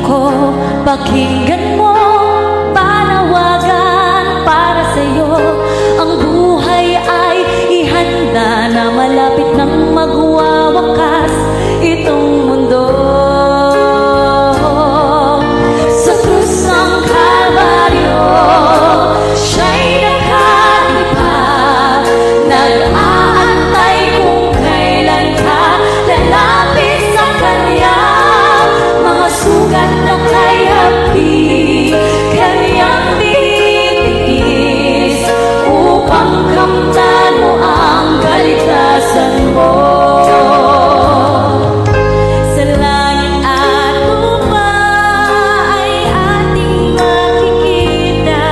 ko, pakinggan mo, panawagan para sa'yo. Ang buhay ay ihanda na malapit nang magwawakas itong mundo. Sa krus ng Kalbaryo, siya'y nakalipa, nag-aantay kung kailan ka lalapit sa Kanya. Mga sugat na kay hapi, Kanyang titiis, upang kamtan mo ang kaligtasan mo. Sa langit at lupa ay ating makikita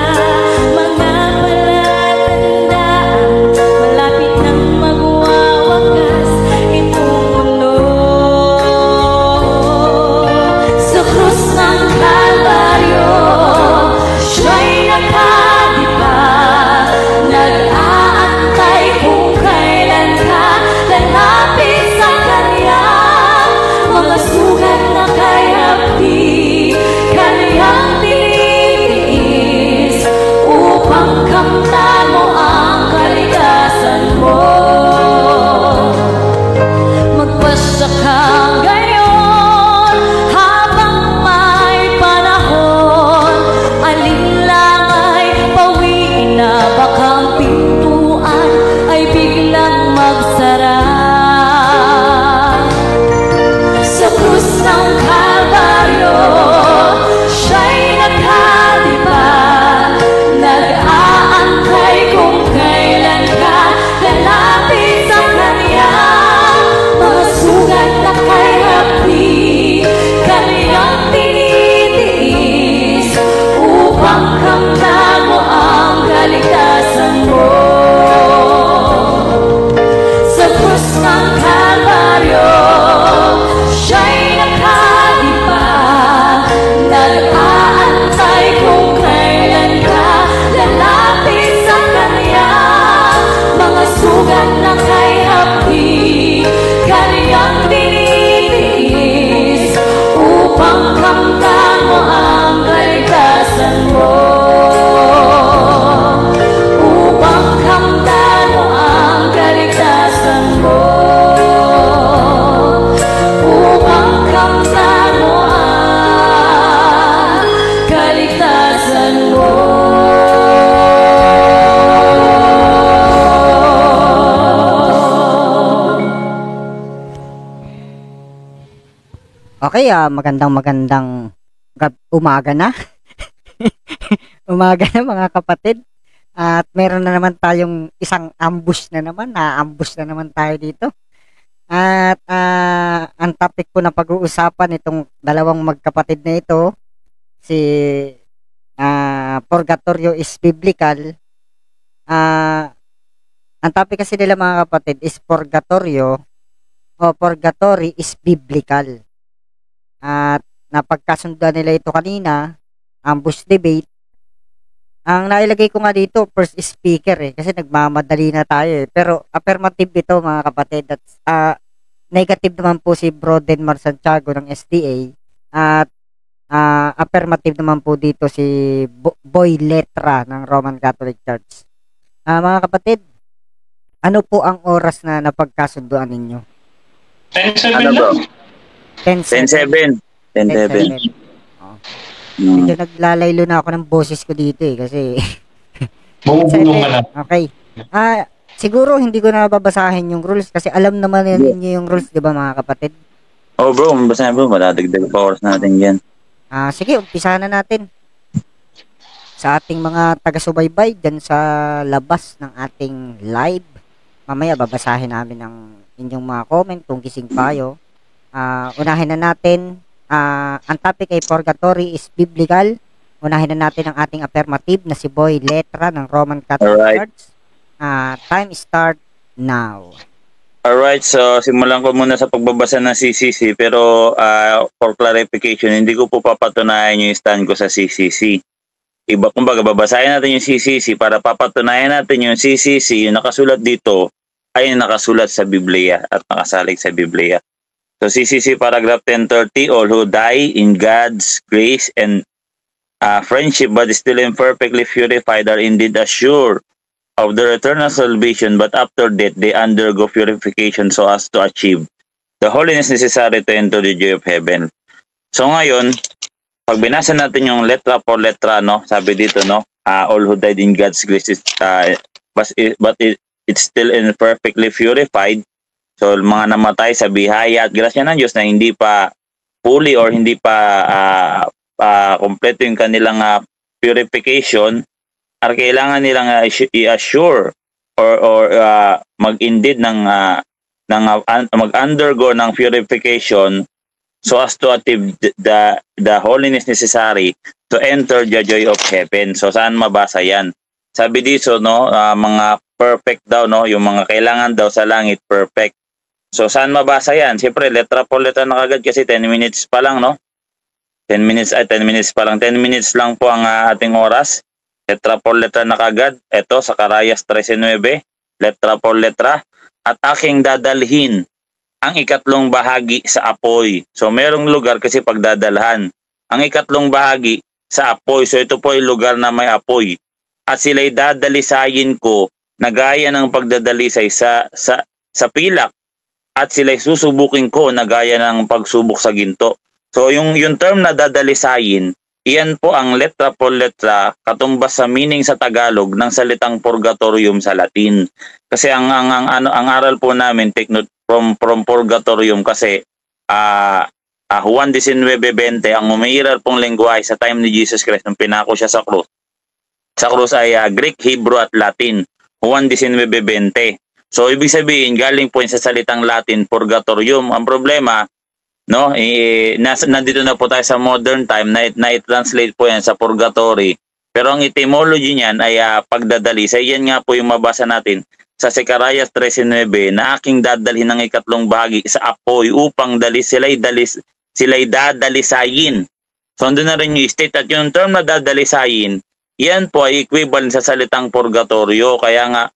mga palatandaan, malapit nang magwawakas itong mundo. Sa krus ng Kalbaryo, siya'y nakalipa, nag-aantay kung kailan ka lalapit sa Kanya. Mga sugat na kay hapi, Kanyang titiis, upang kamtan mo ang kaligtasan mo. Magpasya ka ngayon habang may panahon, alinlang ay pawiin na, baka ang pintuan ay biglang magsara. Sa krus ng Kalbaryo, siya'y nakalipa, nag-aantay kung kailan ka lalapit sa Kanya. Mga sugat na kay hapi, Kanyang tinitiis, upang kamtan mo ang kaligtasan mo. Sa krus ng Kalbaryo, siya'y nakalipa, nag-aantay kung kailan ka lalapit sa Kanya. Mga sugat na kay hapi, Kanyang tinitiis, upang kamtan mo ang kaligtasan mo. Upang kamtan mo ang kaligtasan mo. Upang kamtan mo ang kaligtasan mo. Okay, umaga na. Umaga na mga kapatid. At meron na naman tayong isang ambush na naman. Na-ambush na naman tayo dito. At ang topic po na pag-uusapan itong dalawang magkapatid na ito, si Purgatorio is Biblical. Ang topic kasi nila mga kapatid is Purgatorio o Purgatory is Biblical. At napagkasundan nila ito kanina, ambush debate. Ang nailagay ko nga dito, first speaker kasi nagmamadali na tayo Pero affirmative ito mga kapatid. That's, negative naman po si Bro Denmar Santiago ng SDA. At affirmative naman po dito si Boy Letra ng Roman Catholic Church. Mga kapatid, ano po ang oras na napagkasunduan ninyo? 10-7 Ano bro? lang. 10-7. 10-7. Medyo naglalaylo na ako ng boses ko dito kasi Bumubulong ka na. okay. Siguro hindi ko na babasahin yung rules kasi alam naman ninyo yung rules, di ba mga kapatid? Oh bro, mabasahin bro, madadagdag pa oras natin yan. Sige, umpisa na natin. Sa ating mga taga-subaybay dyan sa labas ng ating live, mamaya babasahin namin ang inyong mga comment kung gising payo. Unahin na natin, ang topic ay Purgatory is Biblical. Unahin na natin ang ating affirmative na si Boy Letra ng Roman Catholic Church. Time start now. Alright, so simulan ko muna sa pagbabasa ng CCC pero for clarification, hindi ko po papatunayan yung stand ko sa CCC. Kumbaga babasahin natin yung CCC para papatunayan natin yung CCC, yung nakasulat dito ay nakasulat sa Biblia at nakasalig sa Biblia. So CCC paragraph 1030, all who die in God's grace and friendship but still imperfectly purified are indeed assured of their eternal salvation, but after death they undergo purification so as to achieve the holiness necessary to enter the joy of heaven. So ngayon, pag binasa natin yung letra por letra, no, sabi dito, no, all who died in God's grace is, but it's still imperfectly purified. So mga namatay sa bihaya at grasya ng Diyos na hindi pa fully or hindi pa kompleto yung kanilang purification, ar kailangan nilang i-assure or mag-indeed ng mag-undergo ng purification so as to achieve the holiness necessary to enter the joy of heaven. So saan mabasa yan? Sabi dito, no, mga perfect daw, no, yung mga kailangan daw sa langit perfect. So saan mabasa yan? Siyempre letra po letra na kagad kasi 10 minutes pa lang, no? 10 minutes pa lang. 10 minutes lang po ang ating oras. Letra por letra na kagad. Ito sa Zacarías 13:9, letra por letra. At aking dadalhin ang ikatlong bahagi sa apoy. So merong lugar kasi pagdadalhan. Ang ikatlong bahagi sa apoy. So ito po ay lugar na may apoy. At sila'y dadalisayin ko na gaya ng pagdadalisay sa pilak. At sila'y susubukin ko na gaya ng pagsubok sa ginto. So yung term na dadalisayin, iyan po ang letra por letra katumbas sa meaning sa Tagalog ng salitang purgatorium sa Latin. Kasi ang aral po namin take note from purgatorium kasi Juan 19:20 ang umiiral pong lengguwahe sa time ni Jesus Christ nung pinako siya sa krus. Sa krus ay Greek, Hebrew at Latin. Juan 19:20. So ibig sabihin galing po sa salitang Latin purgatorium. Ang problema, no, nandito na po tayo sa modern time na i-translate po yan sa purgatory. Pero ang etymology niyan ay pagdadalisay. Yan nga po yung mabasa natin sa Zacarías 13:9 na aking dadalhin ng ikatlong bahagi sa apoy upang sila'y dadalisayin. So andun na rin yung state at yung term na dadalisayin, yan po ay equivalent sa salitang purgatorio. Kaya nga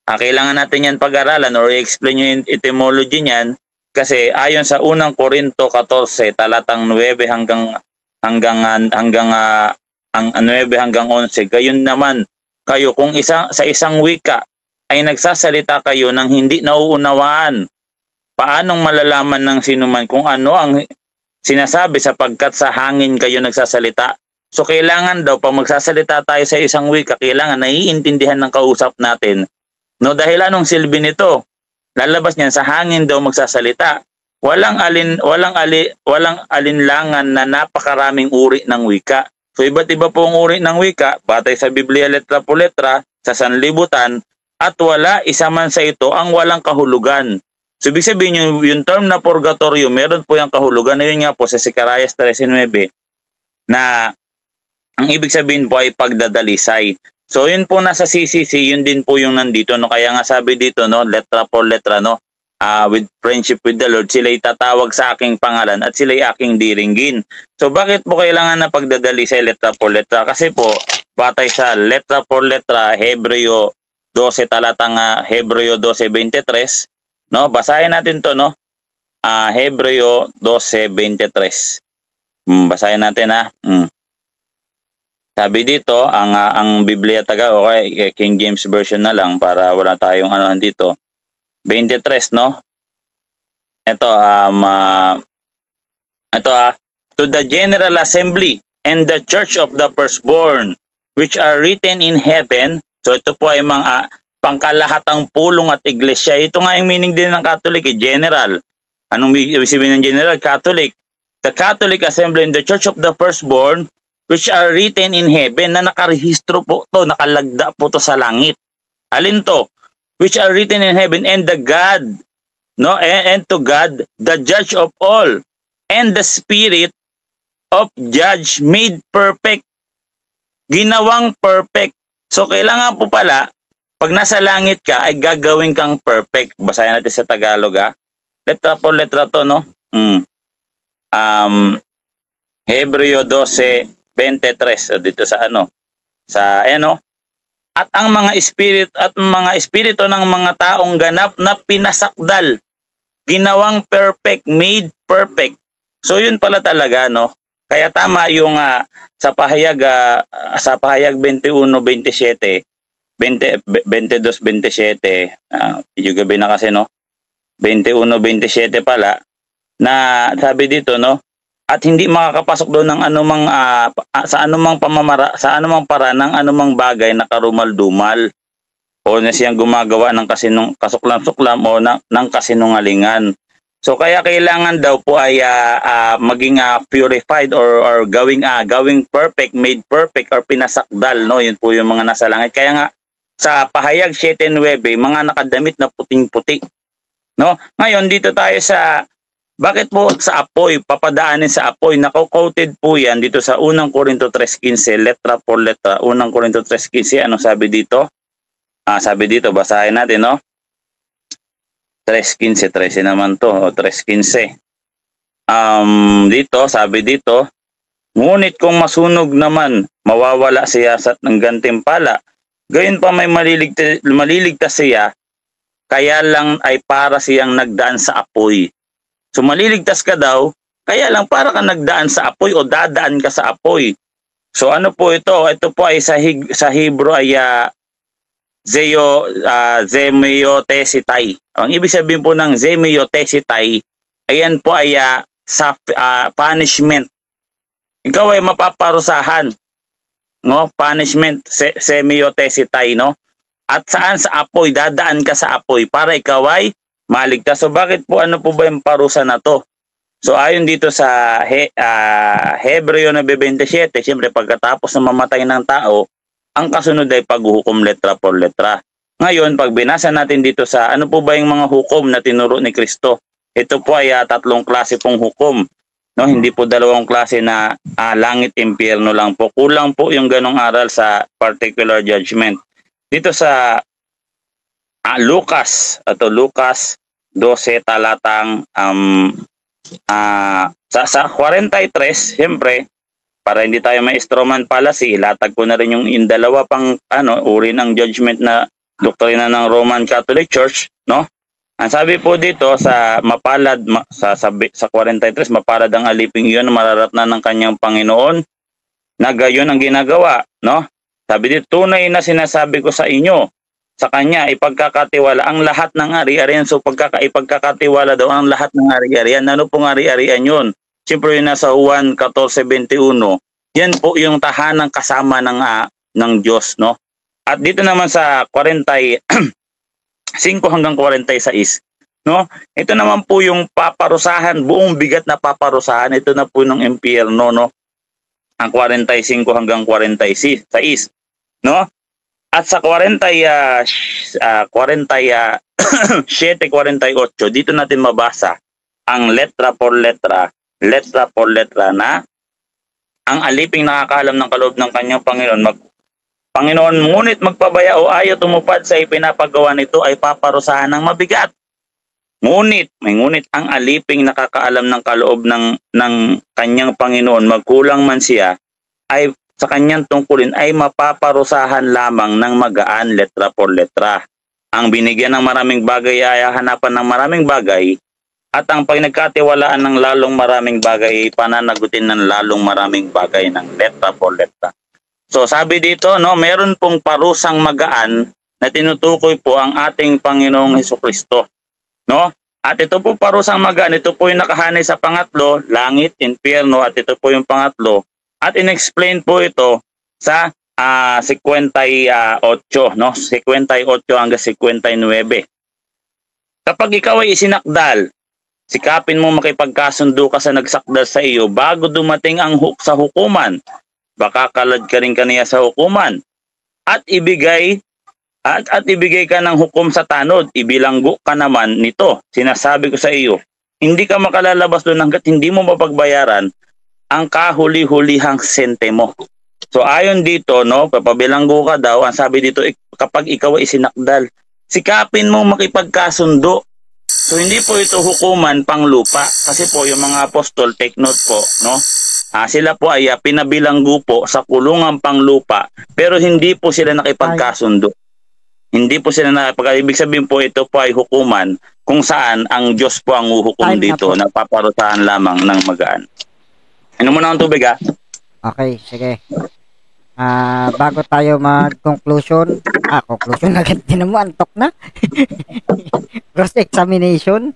kailangan natin yan pag-aralan or i-explain yung etymology niyan. Kasi ayon sa unang Korinto 14 talatang 9 hanggang 9 hanggang 11, gayon naman kayo kung sa isang wika ay nagsasalita kayo ng hindi nauunawaan, paanong malalaman ng sinuman kung ano ang sinasabi sapagkat sa hangin kayo nagsasalita? So kailangan daw pag magsasalita tayo sa isang wika, kailangan naiintindihan ng kausap natin. No, dahil anong silbi nito? Lalabas niyan sa hangin daw magsasalita. Walang alinlangan na napakaraming uri ng wika. So iba't iba pong uri ng wika, batay sa Biblia letra po letra, sa sanlibutan, at wala isa man sa ito ang walang kahulugan. So ibig sabihin yung term na purgatorio, meron po yung kahulugan. Na yun nga po sa Zacarías 13:9 na ang ibig sabihin po ay pagdadalisay. So yun po nasa CCC, yun din po yung nandito, no? Kaya nga sabi dito, no, letra por letra, no, with friendship with the Lord, sila'y tatawag sa aking pangalan at sila'y aking diringgin. So bakit po kailangan na pagdadalisay letra por letra? Kasi po batay sa letra por letra Hebreo 12 talatang Hebreo 12:23, no, basahin natin to, no, Hebreo 12:23. Basahin natin Sabi dito, ang Biblia okay, King James Version na lang para wala tayong dito. 23, no? Ito, to the General Assembly and the Church of the Firstborn, which are written in heaven. So ito po ay mga pangkalahatang pulong at iglesia. Ito nga yung meaning din ng Catholic, general. Anong ibig sabihin ng general? Catholic. The Catholic Assembly and the Church of the Firstborn, which are written in heaven, na nakarehistro po to, nakalagda po to sa langit. Alin to? Which are written in heaven, and the God, no, and to God, the judge of all, and the spirit of judge made perfect. Ginawang perfect. So kailangan po pala, pag nasa langit ka, ay gagawin kang perfect. Basahin natin sa Tagalog, letra po letra to, no? Hebreo 12:23, dito sa at ang mga espiritu ng mga taong ganap na pinasakdal ginawang perfect, made perfect. So yun pala talaga, no? Kaya tama yung sa pahayag 21:27, 22:27, medyo gabi na kasi, no? 21:27 pala, na sabi dito, no? At hindi makakapasok doon ng anumang sa anumang paraan ng anumang bagay na karumal-dumal o na siyang gumagawa ng kasuklam-suklam o ng kasinungalingan. So kaya kailangan daw po ay maging purified or gawing perfect, made perfect or pinasakdal, no? Yun po yung mga nasa langit. Kaya nga sa pahayag 7:9, mga nakadamit na puting-puti, no? Ngayon dito tayo sa bakit po sa apoy, papadaanin sa apoy. Nako-quoted po yan dito sa 1 Corinto 3:15, letra por letra. 1 Corinto 3:15, ano sabi dito? Sabi dito, basahin natin, no? 3:15, 13 naman to, o 3:15. Dito, sabi dito, ngunit kung masunog naman, mawawala siya sa ng gantimpala. Gayon pa may maliligtas siya, kaya lang ay para siyang nagdaan sa apoy. So maliligtas ka daw, kaya lang para ka nagdaan sa apoy o dadaan ka sa apoy. So ano po ito? Ito po ay sa Hebrew ay zemiotesitai. Ang ibig sabihin po ng zemiotesitai, ayan po ay punishment. Ikaw ay mapaparusahan, no? Punishment, zemiotesitai, no? At saan? Sa apoy, dadaan ka sa apoy para ikaw ay maligtas. So bakit po, ano po ba yung parusa na to? So ayon dito sa Hebreo 9:27, siyempre pagkatapos na mamatay ng tao, ang kasunod ay paghuhukom letra por letra. Ngayon, pag binasa natin dito sa ano po ba yung mga hukom na tinuro ni Kristo, ito po ay 3 klase pong hukom. No, hindi po 2 klase na langit, impyerno lang po. Kulang po yung ganong aral sa particular judgment. Dito sa Lucas 12 talatang sa 43, siyempre para hindi tayo may strawman fallacy, ilatag ko na rin yung dalawa pang uri ng judgment na doktrina ng Roman Catholic Church, no? Ang sabi po dito sa mapalad sa 43, mapalad ang aliping iyon na mararatnan ng kanyang Panginoon na gayon ang ginagawa, no? Sabi dito, tunay na sinasabi ko sa inyo, sa kanya ipagkakatiwala ang lahat ng ari-arian. So ipagkakatiwala daw ang lahat ng ari-arian. Ano pong ari-arian yun? Siyempre yun nasa Juan 14:21. Yan po yung tahanang kasama ng Diyos, no? At dito naman sa 45 hanggang 46, no? Ito naman po yung paparusahan, buong bigat na paparusahan. Ito na po ng impyerno, no? Ang 45 hanggang 46, no? At sa 47, 48, dito natin mabasa ang letra por letra na ang aliping nakakaalam ng kaloob ng kanyang Panginoon, ngunit magpabaya o ayaw tumupad sa ipinapagawa nito ay paparusahan ng mabigat. Ngunit ang aliping nakakaalam ng kaloob ng kanyang Panginoon, magkulang man siya, ay sa kanyang tungkulin ay mapaparusahan lamang ng magaan letra por letra. Ang binigyan ng maraming bagay ay hanapan ng maraming bagay, at ang pinagkatiwalaan ng lalong maraming bagay ay pananagutin ng lalong maraming bagay ng letra por letra. So sabi dito, no, meron pong parusang magaan na tinutukoy po ang ating Panginoong Hesukristo, no? At ito po parusang magaan, ito po yung nakahanay sa pangatlo, langit, impyerno, at ito po yung pangatlo. At in-explain po ito sa 58, no? 58 hanggang 59. Kapag ikaw ay isinakdal, sikapin mo makipagkasundo ka sa nagsakdal sa iyo bago dumating ang sa hukuman. Baka kalad ka rin kaniya sa hukuman. At ibigay ka ng hukom sa tanod, ibilanggo ka naman nito. Sinasabi ko sa iyo, hindi ka makalalabas doon hanggat hindi mo mapagbayaran ang kahuli-hulihang sentimo. So ayon dito, no, papabilanggo ka daw, ang sabi dito, kapag ikaw ay isinakdal, sikapin mo makipagkasundo. So hindi po ito hukuman pang lupa, kasi po yung mga apostol, take note po, no, sila po ay pinabilanggo po sa kulungang pang lupa, pero hindi po sila nakipagkasundo. Hindi po sila ibig sabihin po ito po ay hukuman kung saan ang Diyos po ang uhukom Time na dito, po. napaparusahan lamang ng magaan. Ano mo na ang tubig ha? Okay, sige. Bago tayo mag-conclusion, conclusion agad din mo, antok na. Cross-examination,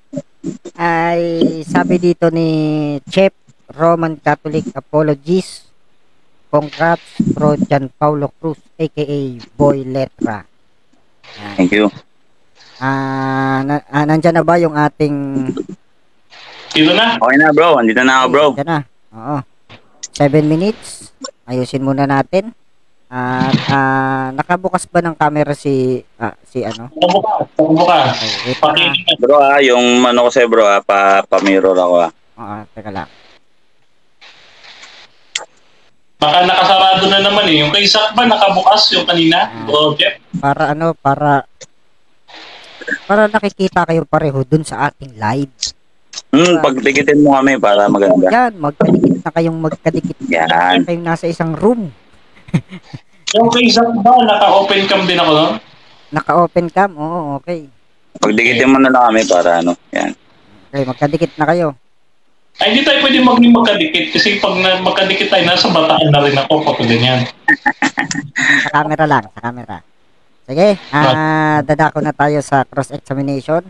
ay sabi dito ni Chef Roman Catholic Apologist, congrats Pro John Paulo Cruz, aka Boy Letra. Yan. Thank you. Nandyan na ba yung ating... Dito na. Okay na bro, andito na ako bro. Nandyan na. Oo. 7 minutes. Ayusin muna natin. At nakabukas ba ng camera si ano? Buka. Okay, wait na. Pakinggan. Bro yung ano ko sa'yo bro pa-mirror ako Oo, teka lang. Baka nakasarado na naman eh. Yung kay Zach ba nakabukas yung kanina? Bro Jeff? Para nakikita kayo pareho dun sa ating live. Pagdikitin mo kami para maganda. Yan, magkadikit na kayong magkadikit. Yan. Kayong nasa isang room. Yung kay Zach ba naka-open cam din ako no? Naka-open cam? Oo, okay. Pagdikitin mo na lang kami para ano. Yan. Okay, magkadikit na kayo. Ay, hindi tayo pwede magkadikit kasi pag magkadikit tayo, nasa bataan na rin ako pag ganyan. Sa camera lang, sa camera. Sige, dadako na tayo sa cross-examination.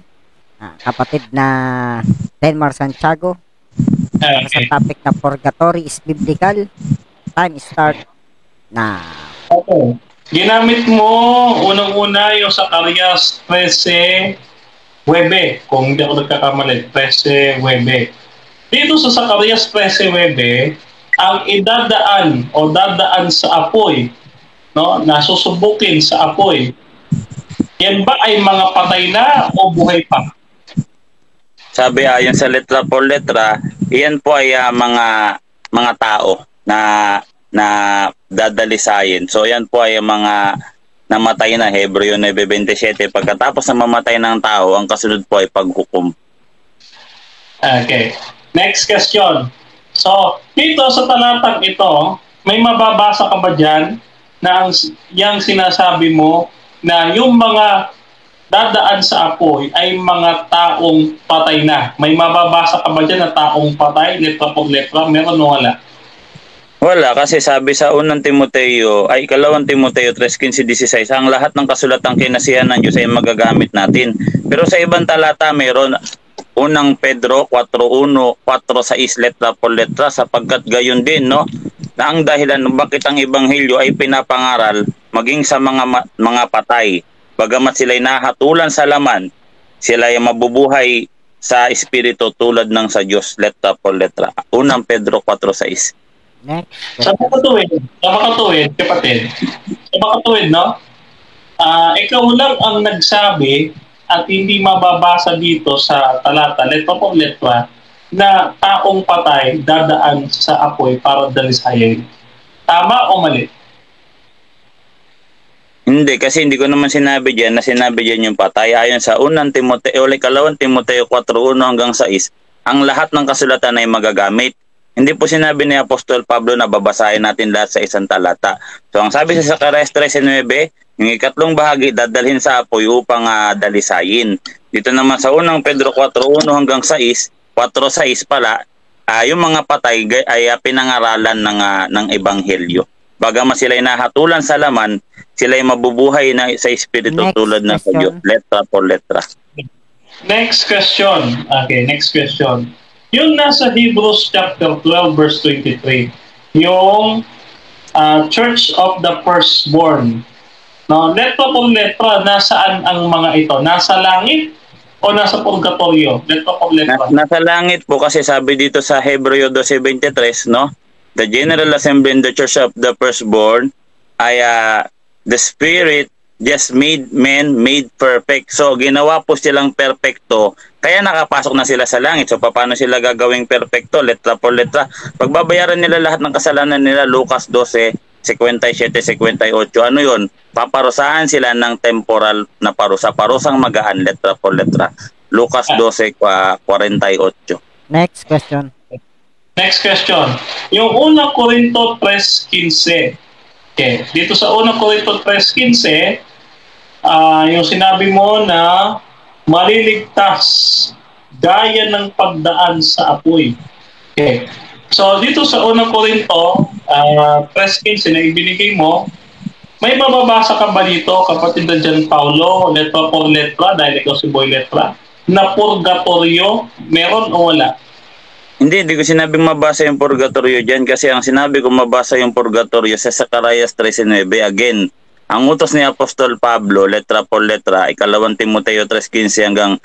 Kapatid na Denmar Santiago. Sa Okay. topic na purgatory is biblical. Time start na. Okay. Ginamit mo unang-una yung sa Zacarias 13:9, kung hindi ako nagkakamali, 13:9. Dito sa Zacarias 13:9, ang idadaan o dadaan sa apoy, no, nasusubukin sa apoy, yan ba ay mga patay na o buhay pa? Sabi ayon sa letra por letra, iyan po ay mga tao na dadalisayin. So yan po ay mga namatay na, Hebreo 9:27. Pagkatapos na mamatay ng tao, ang kasunod po ay paghukom. Okay. Next question. So, dito sa talatang ito, may mababasa ka ba dyan na yung sinasabi mo na yung mga dadaan sa apoy ay mga taong patay na? May mababasa ka ba dyan na taong patay, letra por letra? Meron o wala? Wala, kasi sabi sa unang Timoteo, ay ikalawang Timoteo 3:15-16, ang lahat ng kasulatang kinasihan ng Diyos ay magagamit natin. Pero sa ibang talata, mayroon unang Pedro 4:6 letra por letra, sapagkat gayon din, no, na ang dahilan bakit ang ebanghelyo ay pinapangaral maging sa mga patay, bagamat sila'y nahatulan sa laman, sila ay mabubuhay sa espiritu tulad ng sa Diyos, letra por letra. Unang Pedro 4:6. Next. Sa makatuwid, kapatid. Sa makatuwid, no? Ikaw lang ang nagsabi at hindi mababasa dito sa talata, letra por letra, na taong patay dadaan sa apoy para dalisayin. Tama o mali? Hindi, kasi hindi ko naman sinabi dyan na sinabi dyan yung patay. Ayon sa unang Timoteo, ikalawang Timoteo 4:1-6, ang lahat ng kasulatan ay magagamit. Hindi po sinabi ni Apostol Pablo na babasahin natin lahat sa isang talata. So ang sabi sa Zacarias 13:9, yung ikatlong bahagi dadalhin sa apoy upang dalisayin. Dito naman sa unang Pedro 4:1-6, 4:6 pala, yung mga patay ay pinangaralan ng ebanghelyo. Bagamat sila ay nahatulan sa laman, sila ay mabubuhay na sa espiritu Next tulad ng sa Diyos, question. letra por letra. Next question. Okay, next question. Yung nasa Hebrews chapter 12:23, yung Church of the Firstborn. No, letra por letra, nasaan ang mga ito? Nasa langit o nasa purgatorio? Letra por letra. Nasa langit po, kasi sabi dito sa Hebreo 12:23, no? The General Assembly in the Church of the Firstborn ay the Spirit just made men made perfect. So ginawa po silang perfecto, kaya nakapasok na sila sa langit. So paano sila gagawing perfecto? Letra por letra. Pagbabayaran nila lahat ng kasalanan nila, Lucas 12:57-58. Ano yun? Paparusahan sila ng temporal na parusa. Parusang magaan, letra por letra. Lucas 12:48. Next question. Next question. Yung unang Korinto 3:15. Okay. Dito sa unang Korinto 3:15, yung sinabi mo na maliligtas gaya ng pagdaan sa apoy. Okay. So dito sa unang Korinto, 3:15 na ibinigay mo, may mababasa ka ba dito, kapatid na dyan, Paulo, letra por letra, dahil ikaw si Boy Letra, na purgatorio, meron o wala? Hindi ko sinabing mabasa yung purgatorio dyan kasi ang sinabi ko mabasa yung purgatorio sa Zacarias 13:9. Again, ang utos ni Apostol Pablo, letra por letra, 2 Timoteo 3:15 hanggang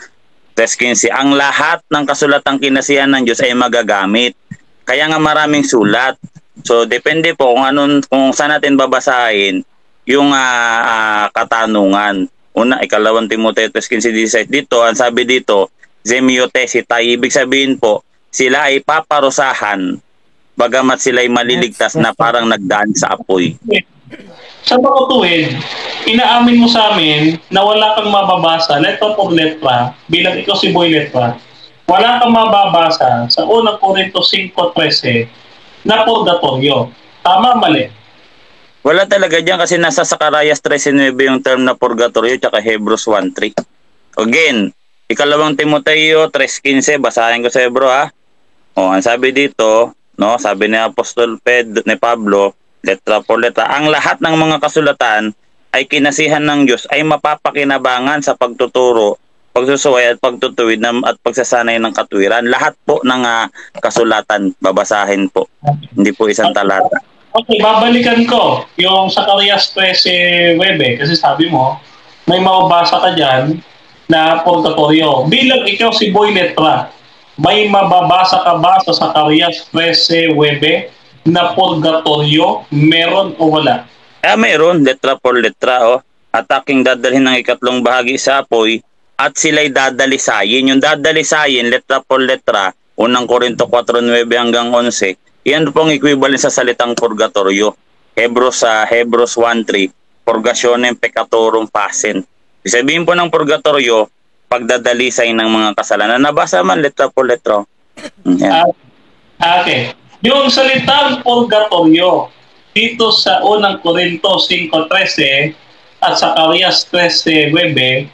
3:15, ang lahat ng kasulatang kinasihan ng Diyos ay magagamit. Kaya nga maraming sulat. So depende po kung saan natin babasahin yung katanungan. Una, 2 Timoteo 3:15-16. Dito, ang sabi dito, Zemiotesita, ibig sabihin po, sila ay paparusahan bagamat sila ay maliligtas na parang nagdaan sa apoy. Sa mga tuwid, inaamin mo sa amin na wala kang mababasa, letra por letra, bilang ikaw si Boy Letra, wala kang mababasa sa unang Korinto 5:13 na purgatorio. Tama, mali? Wala talaga dyan kasi nasa Zacarias 13:9 yung term na purgatorio tsaka Hebrews 1:3. Again, 2 Timoteo 3:15, basahin ko sa bro ha. Ang sabi dito, no, sabi ni Apostol ni Pablo, letra por letra, ang lahat ng mga kasulatan ay kinasihan ng Diyos ay mapapakinabangan sa pagtuturo, pagsusuway at pagtutuwid at pagsasanay ng katwiran. Lahat po ng kasulatan babasahin po. Hindi po isang talata. Okay, babalikan ko yung Zacarias 13:9 kasi sabi mo, may mababasa ka dyan na purgatorio. Bilang ikaw si Boy Letra, may mababasa ka ba sa Zacarias 13:9 na purgatorio? Meron o wala? Meron, letra por letra. At aking dadalhin ng ikatlong bahagi sa apoy at sila'y dadalisayin. Yung dadalisayin, letra por letra, unang Korinto 4:9 hanggang 11, yan pong equivalent sa salitang purgatorio. Hebrews 1:3, purgationem peccatorum facent. Sabihin po ng purgatorio, pagdadalisay ng mga kasalanan. Nabasa man letra por letra. Okay. Yung salitang purgatorio dito sa unang Korinto 5:13 at Zacarias 13:9,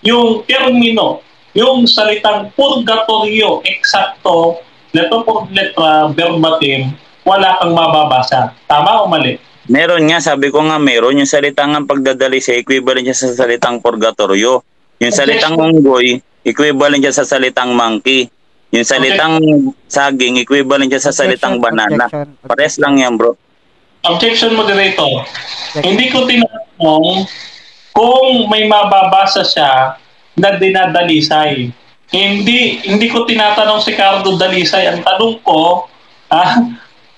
yung termino, yung salitang purgatorio, eksakto, letra por letra, verbatim, wala kang mababasa. Tama o mali? Meron nga, sabi ko nga meron. Yung salitang ang pagdadalisay, equivalent siya sa salitang purgatorio. Yung salitang unggoy, equivalent siya sa salitang monkey. Yung salitang saging, equivalent siya sa salitang banana. Pares lang yan, bro. Objection, moderator. Hindi ko tinatanong kung may mababasa siya na dinadalisay. Hindi ko tinatanong si Cardo Dalisay. Ang tanong ko,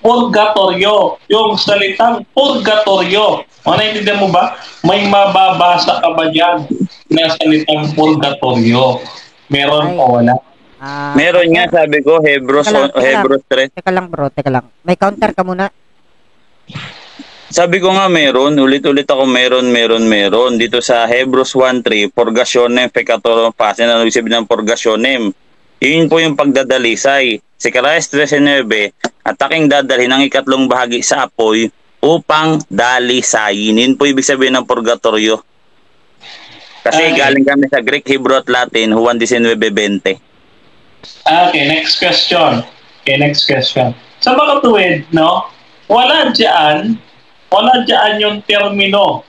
purgatorio. Yung salitang purgatorio. Naintindihan mo ba? May mababasa ka ba dyan na salitang purgatorio? Meron o wala? Meron nga, sabi ko, Hebrews 3. Teka lang bro, teka lang. May counter ka muna. Sabi ko nga meron, ulit-ulit ako meron. Dito sa Hebrews 1:3, purgationem peccatorum facent, ano ibig sabihin ng purgationem? Yun po yung pagdadalisay. Zacarias 13:9, at aking dadalhin ng ikatlong bahagi sa apoy upang dalisayin. Yun po ibig sabihin ng purgatorio. Kasi galing kami sa Greek, Hebrew at Latin, Juan 19:20. Okay, next question. Sa mga tuwid, no? Wala dyan yung termino.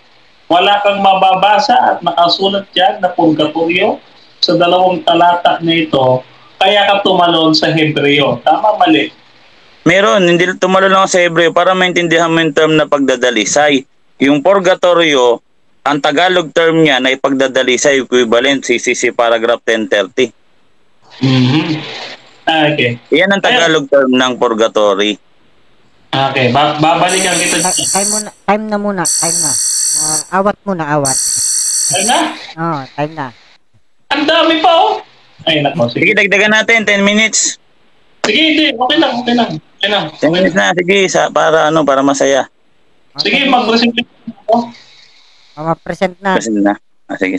Wala kang mababasa at nakasulat dyan na purgatorio sa dalawang talata na ito. Kaya ka tumalon sa Hebreo. Tama, mali? Meron, hindi tumalon lang sa Hebreo para maintindihan mo yung term na pagdadalisay. Yung purgatorio, ang Tagalog term niya na ipagdadalisay, equivalent CCC paragraph 1030. Okay. Yan ang Tagalog term ng purgatory. Okay, babalikan kita. Time na muna. Awat muna. Time na? Time na. Ang dami pa, oh. Ay, nako. Sige, dagdagan natin, 10 minutes. Sige, hindi. Okay lang. 10 minutes na, sige, para masaya. Sige, mag-present ako. Ma-present na. Present na. Sige.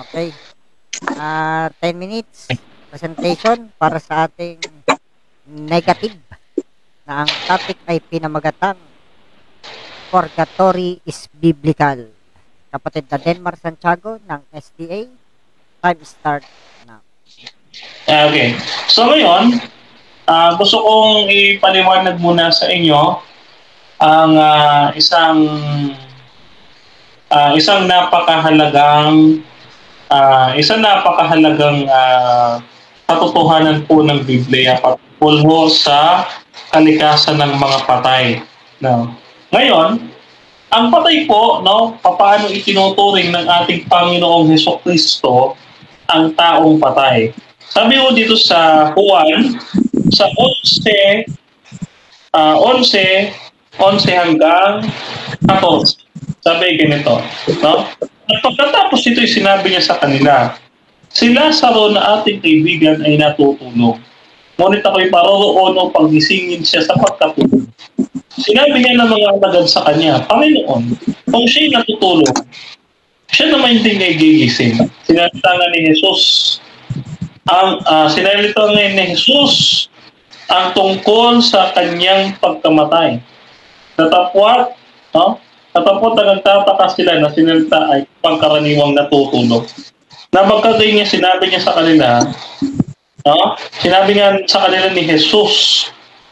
Okay. 10 minutes presentation para sa ating negative na ang topic ay pinamagatang Purgatory is Biblical. Kapatid na Denmar Santiago ng SDA Time start now. Okay. So ngayon, gusto kong ipaliwanag muna sa inyo ang isang napakahalagang katotohanan po ng Biblia patungkol ho sa kalikasan ng mga patay. No. Ngayon, ang patay po, no, paano itinuturing ng ating Panginoong Hesukristo ang taong patay? Sabi ko dito sa Juan, sa 11 hanggang 14. Sabi ganito, no? At pagkatapos ito, sinabi niya sa kanila, si Lazaro na ating kaibigan ay natutulog. Ngunit ako'y paroroon o paggisingin siya sa pagkatulog. Sinabi niya ng mga alagad sa kanya, Panginoon, kung siya'y natutulog, siya naman hindi nagigising. Sinalita nga ni Jesus ang tungkol sa kanyang pagkamatay. Natapwat na nagtataka sila na sinalita ay pangkaraniwang natutulog. Na magkagay niya, sinabi sa kanila ni Jesus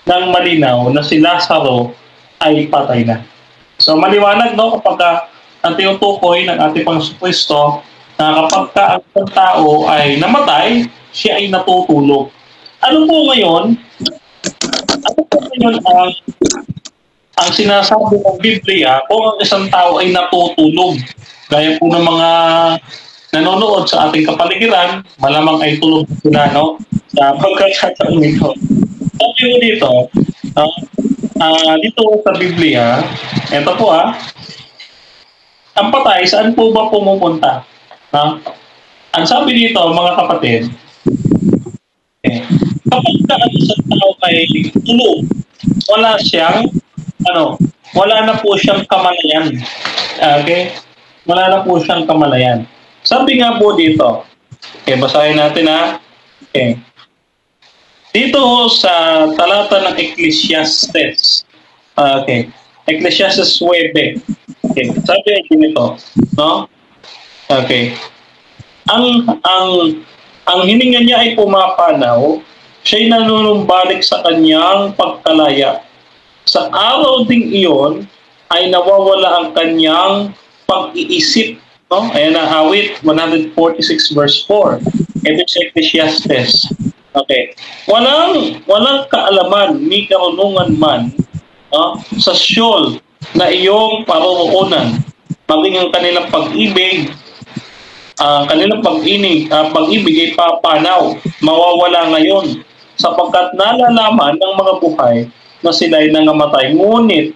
ng malinaw na si Lazaro ay patay na. So maliwanag, no, kapag ang tinutukoy ng ating Panginoong Kristo na kapag ang isang tao ay namatay, siya ay natutulog. Ano po ngayon ang sinasabi ng Biblia kung ang isang tao ay natutulog? Gaya po ng mga nanonood sa ating kapaligiran, malamang ay tulog sila, no? Sa pagkakataon nito. Sabi ko dito, dito sa Biblia, ito po ang patay, saan po ba pumupunta? Ang sabi dito, mga kapatid, kapag ang isang tao ay tulog, wala na po siyang kamalayan. Okay? Wala na po siyang kamalayan. Sabi nga po dito, basahin natin Okay. Dito sa talata ng Ecclesiastes. Ecclesiastes 9. Okay. Sabi nito, no? Okay. Ang hininga niya ay pumapanaw, siya'y nanunumbalik sa kanyang pagkalaya. Sa araw ding iyon ay nawawala ang kanyang pag-iisip, no? Ayan ang awit 146 verse 4. Ito sa Ecclesiastes. Okay. Walang kaalaman ni karunungan man sa Sheol na iyong paroroonan, maging ang kanilang pag-ibig ay papanaw, mawawala ngayon, sapagkat nalalaman ng mga buhay na sila'y nangamatay. Ngunit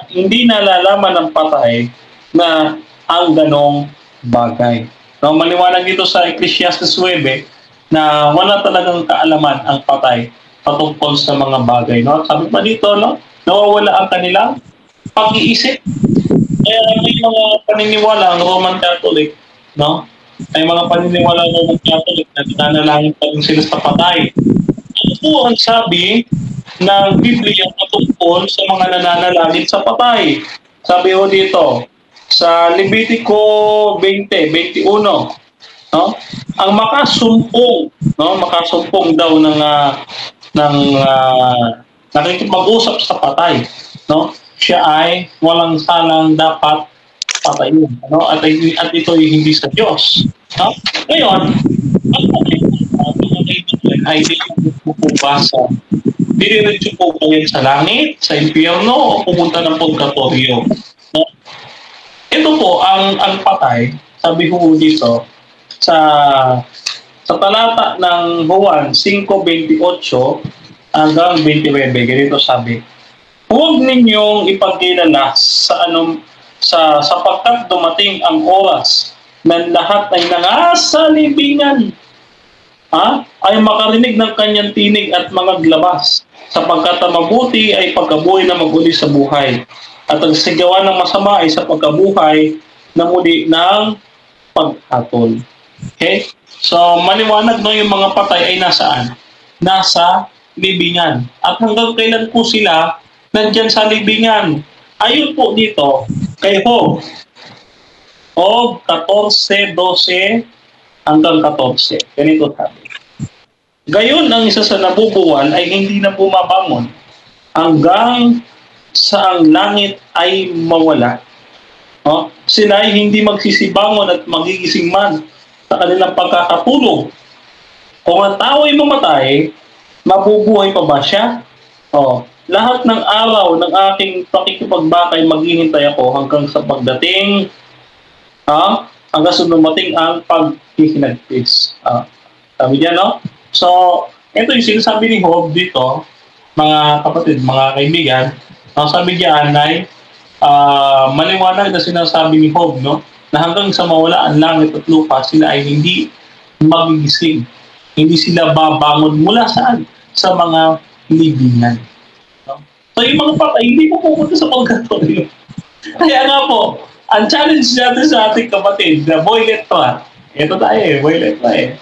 hindi nalalaman ng patay na ang ganong bagay. No, maliwanag dito sa Ecclesiastes 9 na wala talagang kaalaman ang patay patungkol sa mga bagay. No? Sabi pa dito, no? Nawawala ang kanilang pag-iisip. Kaya may mga paniniwala ang Roman Catholic, no? May mga paniniwala ng Roman Catholic na nanalangin pa rin sila sa patay. Ano po ang sabi ng Biblia patungkol sa mga nananalangin sa patay? Sabi ho dito, sa Levitico 20:21, no? Ang makasumpong daw ng nakikipag-usap sa patay, no? Siya ay walang salang dapat patayin, no? At ito ay hindi sa Diyos, no? Ngayon, ang ay pupubasa. Diniretso po ba yan sa langit, sa impyerno, o pumunta ng purgatorio? No? Ito po, ang patay, sabi ho dito, sa talata ng Juan 5:28 hanggang 29, ganito sabi, huwag ninyong ipagkilala sapagkat dumating ang oras na lahat ay nangasa libingan ay makarinig ng kanyang tinig at mga glabas, sapagkat ang mabuti ay pagkabuhay na maguli sa buhay, at ang sigawan ng masama ay sa pagkabuhay na muli ng paghatol. Okay? So, maliwanag no, yung mga patay ay nasaan? Nasa libingan. At hanggang kailan po sila nandyan sa libingan? Ayun po dito kay Job 14:12 hanggang 14. Ganito sabi. Gayon ang isa sa nabubuwal ay hindi na bumabangon hanggang sa ang langit ay mawala. Sila ay hindi magsisibangon at magigising man sa kanilang pagkakatulog. Kung ang tao ay mamatay, mabubuhay pa ba siya? Lahat ng araw ng aking pakikipagbakay maghihintay ako hanggang sa pagdating, hanggang sa dumating ang paghihinagpis. Sabi niya, no? So, ito yung sinasabi ni Job dito, mga kapatid, mga kaibigan. Sabi diyan ay maliwanag na sinasabi ni Job, no? Na hanggang sa mawala ang langit at lupa, sila ay hindi magigising. Hindi sila babangon mula saan? Sa mga libingan. So, yung mga patay, hindi po pupunta sa purgatorio. Kaya nga po, ang challenge natin sa ating kapatid, na boy letra. Ito tayo boy letra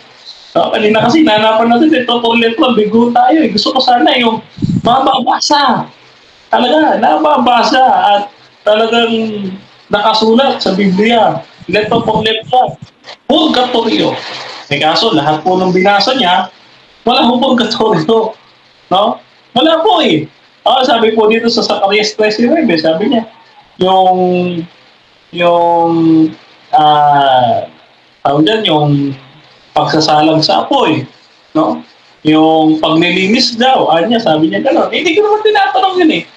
kanina kasi nanapan natin ito, boy letra, bigo tayo Gusto ko sana yung mababasa. Talaga, nababasa at talagang nakasulat sa Biblia. Letra po letra. Purgatorio. Kaso, lahat po nung binasa niya, wala po purgatorio. No? Wala po sabi po dito sa Zacarias 13:9, sabi niya, yung pagsasalang sa apoy, no? Yung paglilinis daw, sabi niya gano'n. Hindi ko naman tinatanong yun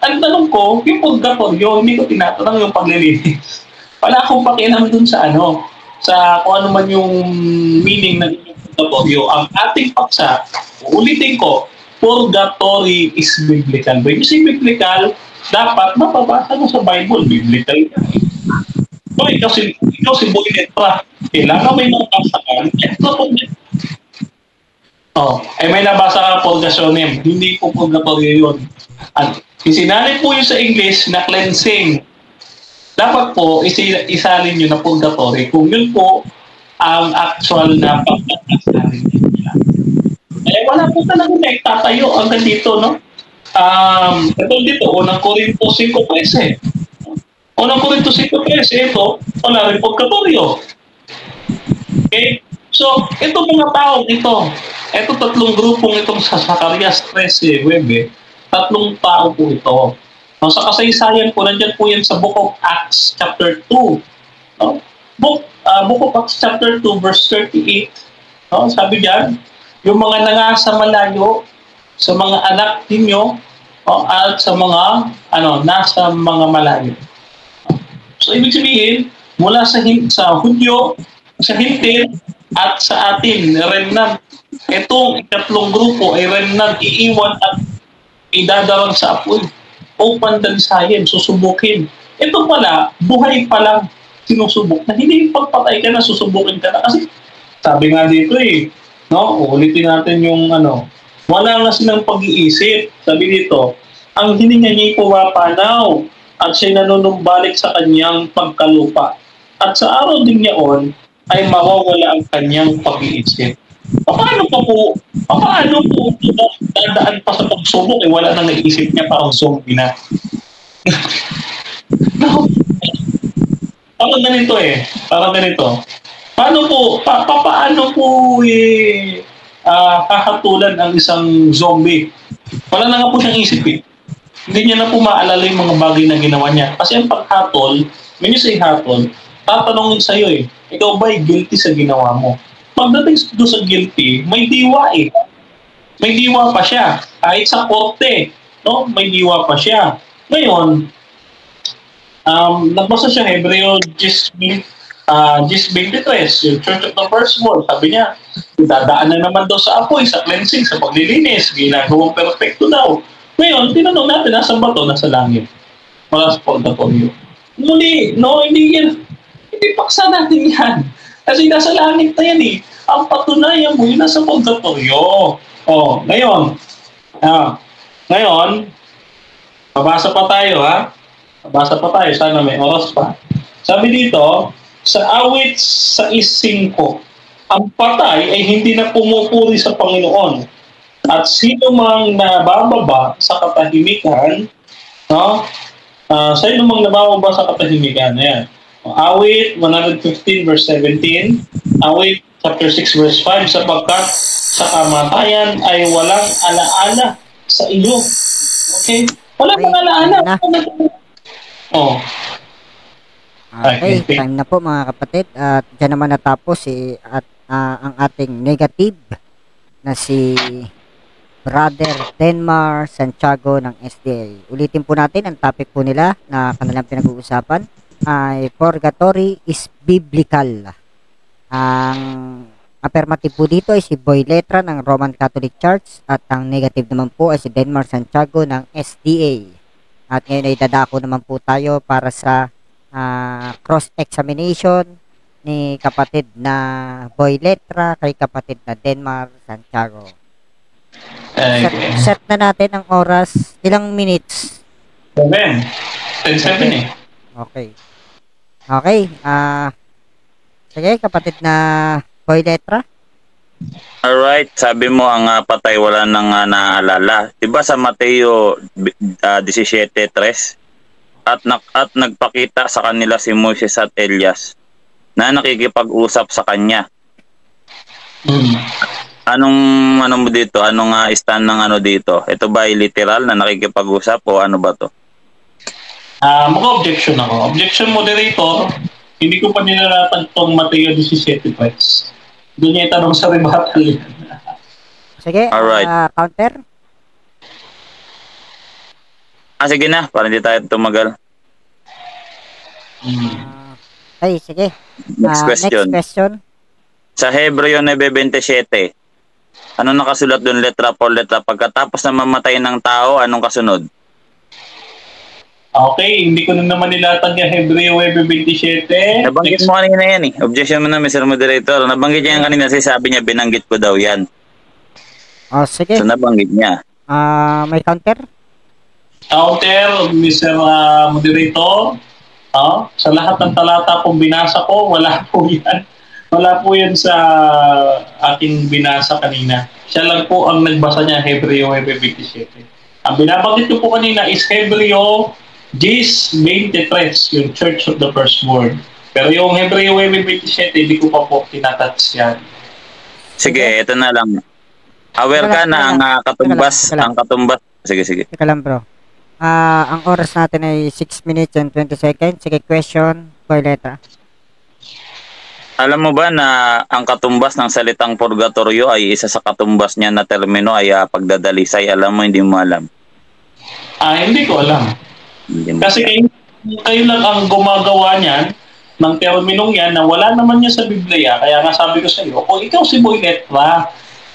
Ang tanong ko, yung purgatorio, hindi ko tinatanong yung paglilinis. Wala akong pakialam dun sa sa kung ano man yung meaning ng purgatorio. Ang ating paksa, ulitin ko, purgatory is biblical. When you say biblical, dapat mapabasa mo sa Bible, biblical. So, ikaw si boy letra. Kailangan may nabasa ka. May nabasa ka purgationem. Hindi po purgatorio yun. At isinalin po yun sa English na cleansing. Dapat po, isalin nyo na purgatory. Kung yun po ang actual na pagkakasalin nila. Wala po talaga na itatayo hanggang dito, no? Ito dito, unang Korinto 5:13. Unang Korinto 5:13, ito, wala rin purgatorio. Okay? So, ito mga taong ito, tatlong grupong itong sa Zacarias 13:9, tatlong tao po ito. Sa kasaysayan po, nandiyan po yan sa Book of Acts chapter 2. No? Book of Acts chapter 2 verse 38. No? Sabi diyan, yung mga nangasa malayo sa mga anak ninyo at sa mga nasa mga malayo. So, ibig sabihin, mula sa Hudyo, sa Hintil, at sa atin, remnant. Itong ikatlong grupo ay remnant, iiwan at idadarang sa apoy. Open dansayin, susubukin. Ito pala, buhay pa lang sinusubok na hindi pagpatay ka na, susubukin ka na. Kasi, sabi nga dito no? Ulitin natin yung wala nga silang pag-iisip. Sabi dito, ang hininga niya pumapanaw at siya'y nanunumbalik sa kanyang pagkalupa. At sa araw din niyaon ay mawawala ang kanyang pag-iisip. Paano po dadaan pa sa pagsubok wala nang naisip niya, parang zombie na. No. Parang ganito Parang ganito. Paano po kakatulan ang isang zombie? Wala na nga po siyang isip Hindi niya na po maalala yung mga bagay na ginawa niya. Kasi ang paghatol, when you say hatol, tatanungin sa'yo ikaw ba'y guilty sa ginawa mo? Pagdating doon sa guilty, may diwa May diwa pa siya. Kahit sa korte, no? May diwa pa siya. Ngayon, nagbasa siya Hebreo 10:23, yung Church of the First World. Sabi niya, dadaan na naman daw sa apoy, sa cleansing, sa paglilinis, ginagawang perfecto daw. Ngayon, tinanong natin, nasa ba ito? Nasa langit. Wala sa purgatorio. Muli, no, hindi paksa natin yan. Kasi nasa langit na yan Ang patunayan mo, yun nasa purgatorio. Ngayon, babasa pa tayo, Babasa pa tayo, sana may oras pa. Sabi dito, sa awit 6:5, ang patay ay hindi na pumupuri sa Panginoon. At sino mang nabababa sa katahimikan, sino mang nabababa sa katahimikan, Awit 115 verse 17. Awit chapter 6 verse 5, sapagkat sa kamatayan ay walang alaala sa iyo. Okay? Walang Okay, alaala. Oh. Okay, time na po mga kapatid. At dyan naman natapos ang ating negative na si Brother Denmar Santiago ng SDA. Ulitin po natin ang topic po nila na kanilang pinag-uusapan ay purgatory is biblical. Ang affirmative po dito ay si Boy Letra ng Roman Catholic Church at ang negative naman po ay si Denmar Santiago ng SDA. At ngayon ay dadako naman po tayo para sa cross-examination ni kapatid na Boy Letra kay kapatid na Denmar Santiago. Set na natin ang oras. Ilang minutes? 7. 10-7 eh. Okay. Okay. Sige, kapatid na Boy Letra. Alright, sabi mo ang patay wala nang naaalala. Diba sa Mateo 17:3? At nagpakita sa kanila si Moses at Elias na nakikipag-usap sa kanya. Anong mo dito? Anong stand ng dito? Ito ba ay literal na nakikipag-usap o ano ba to? Mag-objection ako. Objection, moderator. Hindi ko pa nilalatan itong Mateo 17:3. Doon niya itanong sa rebuttal yan. Sige, alright. Counter. Sige na, para hindi tayo tumagal. Ay, sige. Next question. Sa Hebreo 9:27, ano nakasulat doon letra por letra? Pagkatapos na mamatay ng tao, anong kasunod? Okay, hindi ko na naman nilatag yung Hebreo 9:27. Nabanggit mo kanina yan eh. Objection mo na, Mr. Moderator. Nabanggit niya yan kanina, sabi niya, binanggit ko daw yan. Sige. So nabanggit niya. May counter? Counter, Mr. Moderator. Sa lahat ng talata kong binasa ko, wala po yan. Wala po yan sa aking binasa kanina. Siya lang po ang nagbasa niya, Hebreo 9:27. Ang binabanggit ko po kanina is Hebreo 10:23, yung Church of the First Word. Pero yung Hebreo 9:27, hindi ko pa po tinatouch yan. Sige, ito na lang. Aware ka na ang katumbas. Sige. Teka lang bro. Ang oras natin ay 6 minutes and 20 seconds. Sige, question, Boy Letra. Alam mo ba na ang katumbas ng salitang purgatorio ay isa sa katumbas niya na termino ay pagdadalisay? Alam mo, hindi mo alam? Hindi ko alam. Kasi kayo lang ang gumagawa niyan ng terminong yan na wala naman niya sa Biblia. Kaya nga sabi ko sa iyo, kung ikaw si Boy Letra,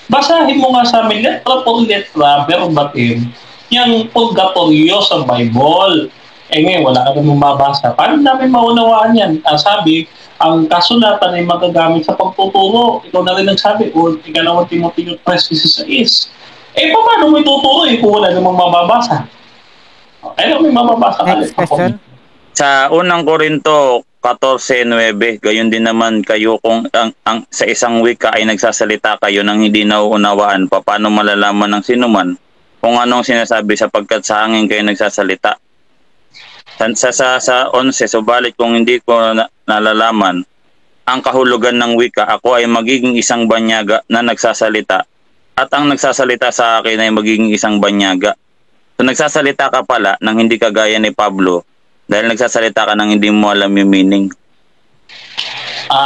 basahin mo nga sa amin letra por letra, verbatim, yung purgatorio sa Bible. Ngayon, wala ka naman mabasa. Paano namin maunawaan yan? Sabi, ang kasulatan ay magagamit sa pagtuturo. Ikaw na rin nagsabi, o ikalawang Timoteo 3:16. Paano mo ituturo kung wala namang mababasa? Ano may mababasa ka? Next question. Sa unang Korinto 14:9, gayon din naman kayo kung sa isang wika ay nagsasalita kayo nang hindi nauunawaan, paano malalaman ng sinuman kung anong sinasabi sapagkat sa hangin kayo nagsasalita. Sa 11, subalit kung hindi ko nalalaman ang kahulugan ng wika, ako ay magiging isang banyaga na nagsasalita at ang nagsasalita sa akin ay magiging isang banyaga. So nagsasalita ka pala nang hindi ka gaya ni Pablo dahil nagsasalita ka nang hindi mo alam yung meaning.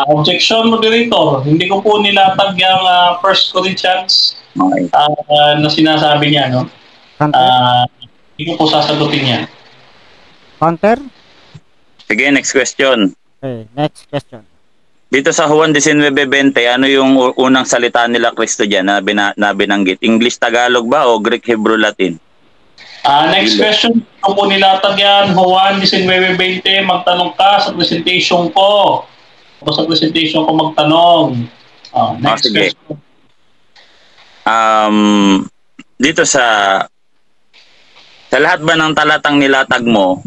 Objection, moderator. Hindi ko po nilatag yung 1 Corinthians na sinasabi niya, no? Hindi ko po sasagutin niya. Counter? Sige, next question. Okay, next question. Dito sa Juan 19:20, ano yung unang salita nila Kristo dyan na binanggit? English, Tagalog ba o Greek, Hebrew, Latin? Next question, kung po nilatag yan, Juan 19:20, magtanong ka sa presentation ko. O sa presentation ko magtanong. Next sige. question. Dito sa lahat ba ng talatang nilatag mo,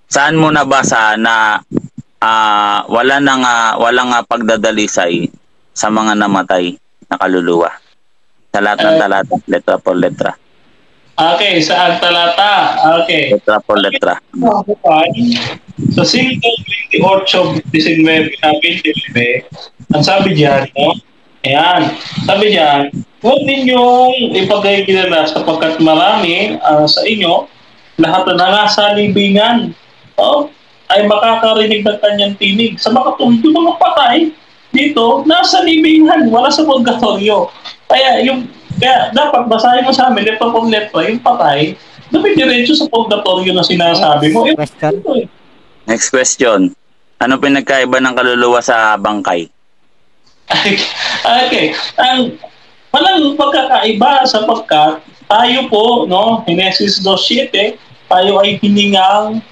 saan mo nabasa na walang pagdadalisay sa mga namatay na kaluluwa? Sa lahat ng talata, letra por letra. Okay, saan talata? Okay. Letra por letra. Sa single 28:19 na 29, ang sabi diyan, no? Ayan, sabi diyan, huwag ninyong ipagkikilala sapagkat marami sa inyo, lahat na nangasalibingan, ay makakarinig ng kanyang tinig. Sa makatuwid, yung mga patay dito, nasa libingan, wala sa purgatorio. Kaya dapat basahin mo sa amin, letra por letra, yung patay, dumidiretso sa purgatorio na sinasabi mo. Question. Next question. Ano pinagkaiba ng kaluluwa sa bangkay? Okay. Walang pagkakaiba sapagkat tayo po, no, Genesis 2:7, tayo ay hiningang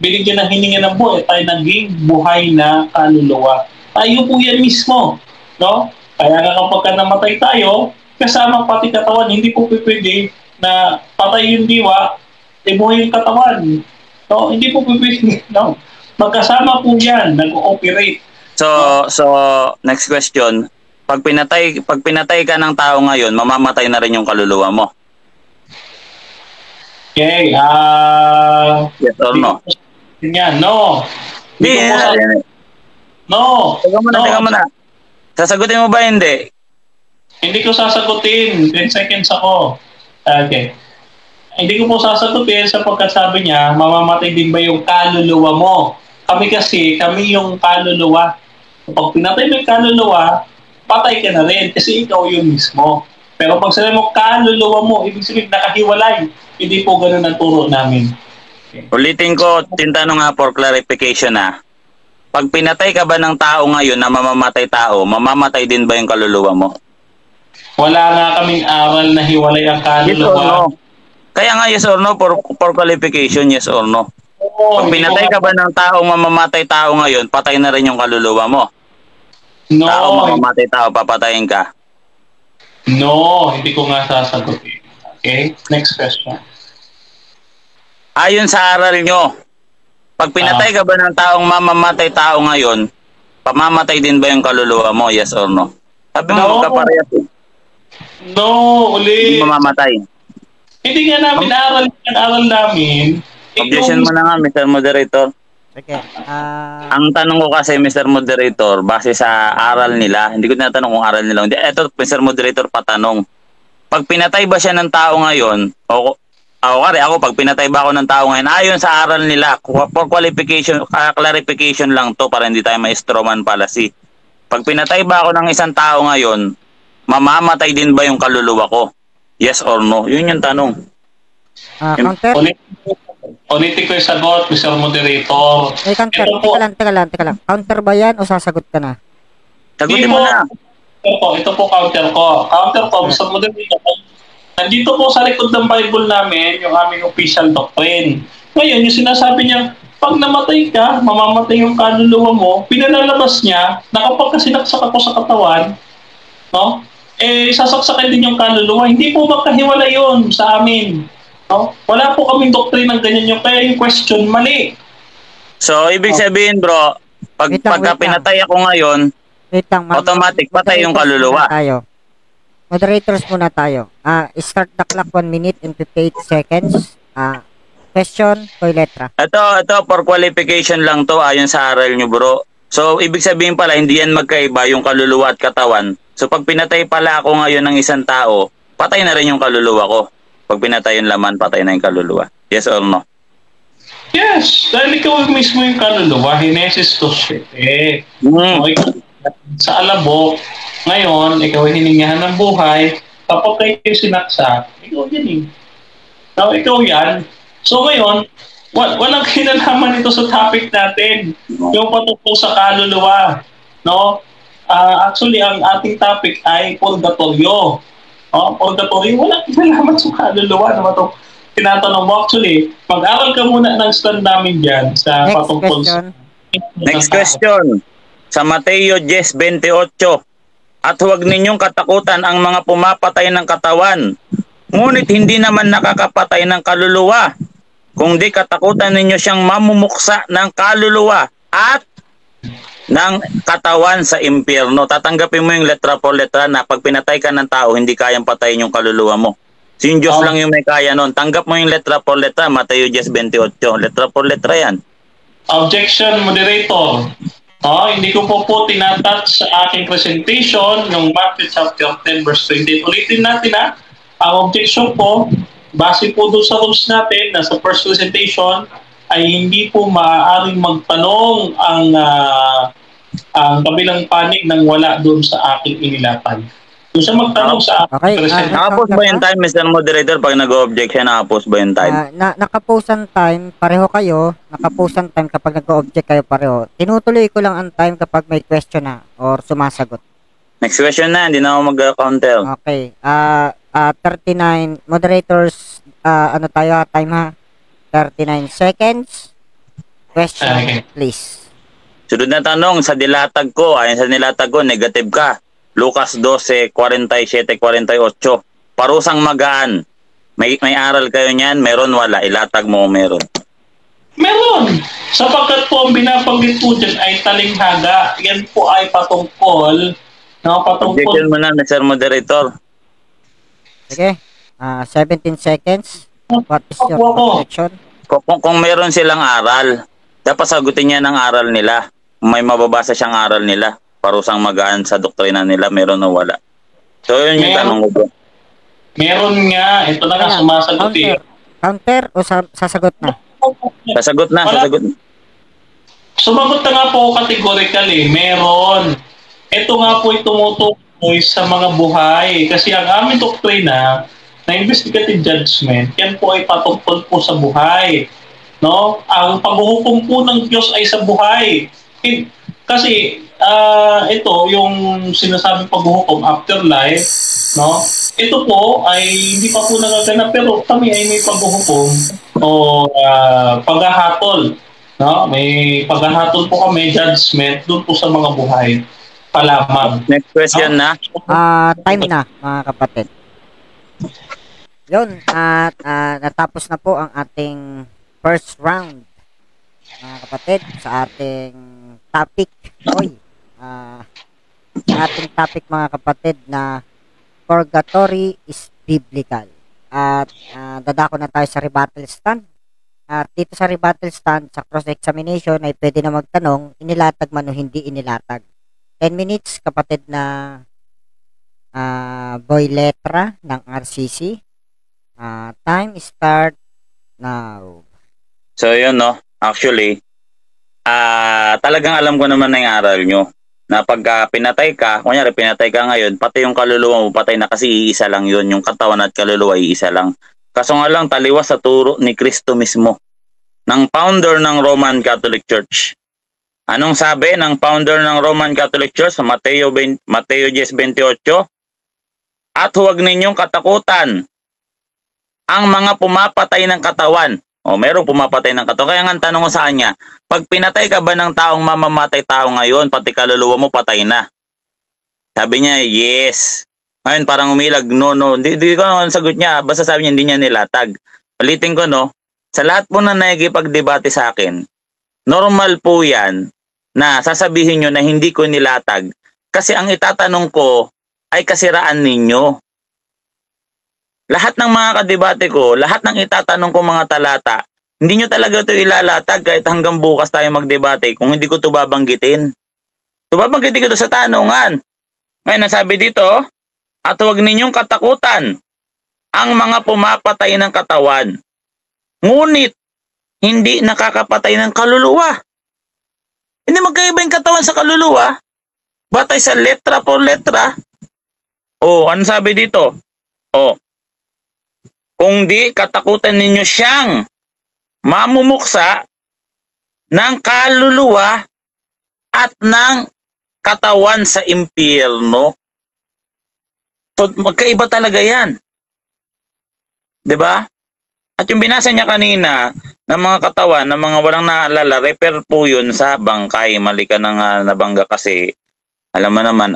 binigyan ng hininga ng buhay, tayo naging buhay na kaluluwa. Tayo po yan mismo, no? Kaya nga kapag namatay tayo, kasama pati katawan, hindi po pwede na patay yung diwa, buhay yung katawan. No, hindi po pwede, no? Magkasama po yan, nag-ooperate. So next question. Pag pinatay ka ng tao ngayon, mamamatay na rin yung kaluluwa mo. Okay, yes or no? Yan, no. No. Teka muna. Sasagutin mo ba hindi? Hindi ko sasagutin. 10 seconds ako. Okay. Hindi ko po sasagutin sapagkat sabi niya, mamamatay din ba yung kaluluwa mo? Kami yung kaluluwa. Pag pinatay mo yung kaluluwa, patay ka na rin kasi ikaw yun mismo. Pero pag sabi mo kaluluwa mo, ibig sabihin nakahiwalay. Hindi po ganun ang turo namin. Okay. Ulitin ko, tintanong nga for clarification na. Pag pinatay ka ba ng tao ngayon na mamamatay tao, mamamatay din ba yung kaluluwa mo? Wala nga kaming aral na hiwalay ang kaluluwa. Yes or no? Kaya nga yes or no for qualification, yes or no? Pag pinatay ka ba ng tao, mamamatay tao ngayon, patay na rin yung kaluluwa mo? No. Tao, mamamatay tao, papatayin ka? No, hindi ko nga sasagutin. Okay, next question. Ayon sa aral nyo, pag pinatay ka ba ng taong mamamatay tao ngayon, pamamatay din ba yung kaluluwa mo, yes or no? Sabi mo, magkaparehas. No, ulit. Hindi mamamatay. Hindi nga namin aral namin. Objection mo na nga, Mr. Moderator. Okay. Ang tanong ko kasi, Mr. Moderator, base sa aral nila, hindi ko tinatanong kung aral nila. Ito, Mr. Moderator, patanong. Pag pinatay ba siya ng tao ngayon, ako, pag pinatay ba ako ng tao ngayon, ayon sa aral nila, for qualification, clarification lang to para hindi tayo ma-strawman policy. Pag pinatay ba ako ng isang tao ngayon, mamamatay din ba yung kaluluwa ko? Yes or no? Yun yung tanong. Counter? Ulitin ko yung sagot, Mr. Moderator. Counter. Teka lang. Counter ba yan o sasagot ka na? Sagutin mo na. Ito po counter ko. Mr. Moderator. Nandito po sa likod ng Bible namin, yung aming official doctrine. Ngayon, yung sinasabi niya, pag namatay ka, mamamatay yung kaluluwa mo, pinalalabas niya na kapag kasinaksak ako sa katawan, no? Sasaksakin din yung kaluluwa. Hindi po magkahiwalay yun sa amin. No? Wala po kaming doctrine ng ganyan yung kaya yung question, mali. So, ibig sabihin bro, pagka pinatay ako ngayon, automatic patay yung kaluluwa. Moderators muna tayo. Start the clock 1 minute and 58 seconds. Question o letra? Ito for qualification lang to ayon sa aral nyo bro. So, ibig sabihin pala, hindi yan magkaiba yung kaluluwa at katawan. So, pag pinatay pala ako ngayon ng isang tao, patay na rin yung kaluluwa ko. Pag pinatay yung laman, patay na yung kaluluwa. Yes or no? Yes, dahil ikaw mismo yung kaluluwa. Genesis 2:7. Sa alabok, ngayon, ikaw ay hiningahan ng buhay. Kapag kayo sinaksak, ikaw yan eh. No, ikaw yan. So ngayon, walang kinalaman ito sa topic natin. Yung patungkol sa kaluluwa. No? Actually, ang ating topic ay purgatorio. Purgatorio, walang kinalaman sa kaluluwa. Naman ito tinatanong mo. Actually, mag-aral ka muna ng stand namin dyan sa patungkol sa... Next question. Sa Mateo 10:28, at huwag ninyong katakutan ang mga pumapatay ng katawan, ngunit hindi naman nakakapatay ng kaluluwa, kung di katakutan ninyo siyang mamumuksa ng kaluluwa at ng katawan sa impyerno. Tatanggapin mo yung letra por letra na pag pinatay ka ng tao, hindi kayang patayin yung kaluluwa mo. So yung Diyos lang yung may kaya nun. Tanggap mo yung letra por letra, Mateo 10:28. Letra por letra yan. Objection, moderator. Hindi ko po tinatouch sa aking presentation ng Matthew chapter 10 verse 28. Ulitin natin ang objection po, base po doon sa rules natin na sa first presentation ay hindi po maaaring magtanong ang kabilang panig nang wala doon sa aking inilatag. Doon siya magtanong sa aking Okay, presentation. Nakapos ba yung time, Mr. Moderator? Pag nag-object siya, nakapos ba yung time? Nakaposan time, pareho kayo. Nakaposan time kapag nag-object kayo pareho. Tinutuloy ko lang ang time kapag may question na or sumasagot. Next question na, hindi na ako mag-counter. Okay. 39 moderators, ano tayo time ha? 39 seconds. Question, Okay. please. Sunod na tanong, sa dilatag ko, ayon sa nilatag ko, negative ka. Lucas 12, 47, 48. Parusang magaan. May aral kayo niyan? Meron, wala. Ilatag mo kung meron. Meron. Sapagkat po ang binabanggit po dyan ay talinghaga. Yan po ay patungkol. Objection mo na, Mr. Moderator. Sige. 17 seconds. What is your objection? Kung meron silang aral, dapat sagutin niya ng aral nila. May mababasa siyang aral nila. Parusang magaan sa doktrina nila, meron o wala. So, yun yung tanong ko po. Meron nga. Ito na nga, sumasagot eh. Counter o sasagot na? Sasagot na, sasagot na. Sumagot na nga po categorical eh. Meron. Ito nga po ay tumutukoy sa mga buhay. Kasi ang aming doktrina na investigative judgment, yan po ay patungkol po sa buhay. No? Ang paghuhukom po ng Diyos ay sa buhay. Kasi ito, yung sinasabing paghuhukom afterlife, no? Ito po ay hindi pa po nagaganap pero kami ay may paghuhukom o paghahatol. No? May paghahatol po kami, judgment, doon po sa mga buhay. Palamang. Next question na. Time na, mga kapatid. Yun, at natapos na po ang ating first round, mga kapatid, sa ating topic. Sa ating topic, mga kapatid, na purgatory is biblical. At dadako na tayo sa rebuttal stand. At dito sa rebuttal stand, sa cross-examination ay pwede na magtanong, inilatag man o hindi inilatag. 10 minutes, kapatid na boy letra ng RCC. Time start now. So, yun, no? Actually, talagang alam ko naman na yung aral nyo. Na pagka pinatay ka, kunyari pinatay ka ngayon, pati yung kaluluwa mo patay na kasi iisa lang yun. Yung katawan at kaluluwa iisa lang. Kaso nga lang, taliwas sa turo ni Kristo mismo, ng founder ng Roman Catholic Church. Anong sabi ng founder ng Roman Catholic Church sa Mateo 10:28? At huwag ninyong katakutan ang mga pumapatay ng katawan. Merong pumapatay ng katawan. Kaya nga ang tanong ko sa kanya, pag pinatay ka ba ng taong mamamatay tao ngayon, pati kaluluwa mo patay na? Sabi niya, yes. Ngayon parang umilag, no. Hindi ko naman sagot niya. Basta sabi niya, hindi niya nilatag. Ulitin ko, no. Sa lahat po na nakikipagdebate sa akin, normal po yan na sasabihin nyo na hindi ko nilatag. Kasi ang itatanong ko ay kasiraan ninyo. Lahat ng mga kadebate ko, lahat ng itatanong ko mga talata, hindi nyo talaga ito ilalatag kahit hanggang bukas tayo magdebate kung hindi ko ito babanggitin. So babanggitin ko ito sa tanungan. Ngayon, nasabi dito, at huwag ninyong katakutan ang mga pumapatay ng katawan. Ngunit, hindi nakakapatay ng kaluluwa. Hindi magkaiba yung katawan sa kaluluwa. Batay sa letra por letra. Ano sabi dito? Kung di katakutan ninyo siyang mamumuksa ng kaluluwa at ng katawan sa impyerno. So, magkaiba talaga yan. 'Di ba? At yung binasa niya kanina ng mga katawan, ng mga walang naalala, refer po yun sa bangkay. Mali ka na nabangga kasi alam mo naman,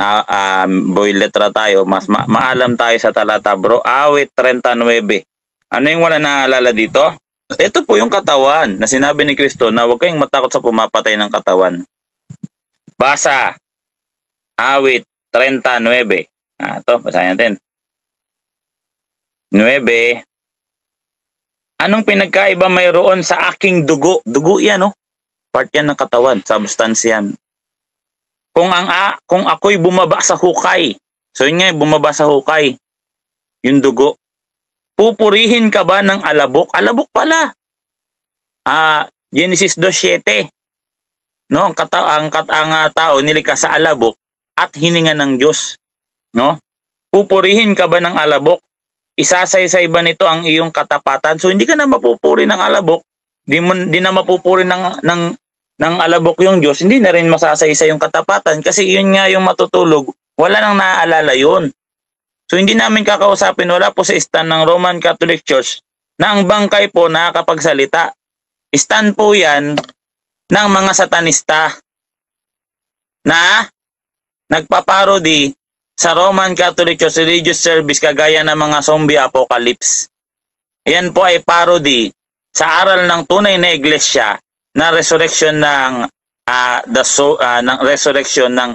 boy letra tayo, mas maalam tayo sa talata, bro. Awit 39. Ano yung wala naalala dito? Ito po yung katawan na sinabi ni Kristo na huwag kayong matakot sa pumapatay ng katawan. Basa. Awit 39. Ito, basahin natin. 9. Anong pinagkaiba mayroon sa aking dugo? Dugo yan, no? Part yan ng katawan, substance yan. Kung ako'y bumaba sa hukay, so yun nga, bumaba sa hukay, yung dugo, pupurihin ka ba ng alabok? Alabok pala. Genesis 2:7. No, ang tao nilikha sa alabok at hininga ng Diyos. No? Pupurihin ka ba ng alabok? Isasaysay ba nito ang iyong katapatan? So hindi ka na mapupuri ng alabok, di na mapupuri ng alabok yung Diyos, hindi na rin masasaysay yung katapatan kasi yun nga yung matutulog, wala nang naaalala yun. So hindi namin kakausapin, wala po sa stand ng Roman Catholic Church na ang bangkay po nakakapagsalita. Stand po yan ng mga satanista na nagpaparody sa Roman Catholic Church religious service kagaya ng mga zombie apocalypse. Yan po ay parody sa aral ng tunay na iglesia na resurrection ng resurrection ng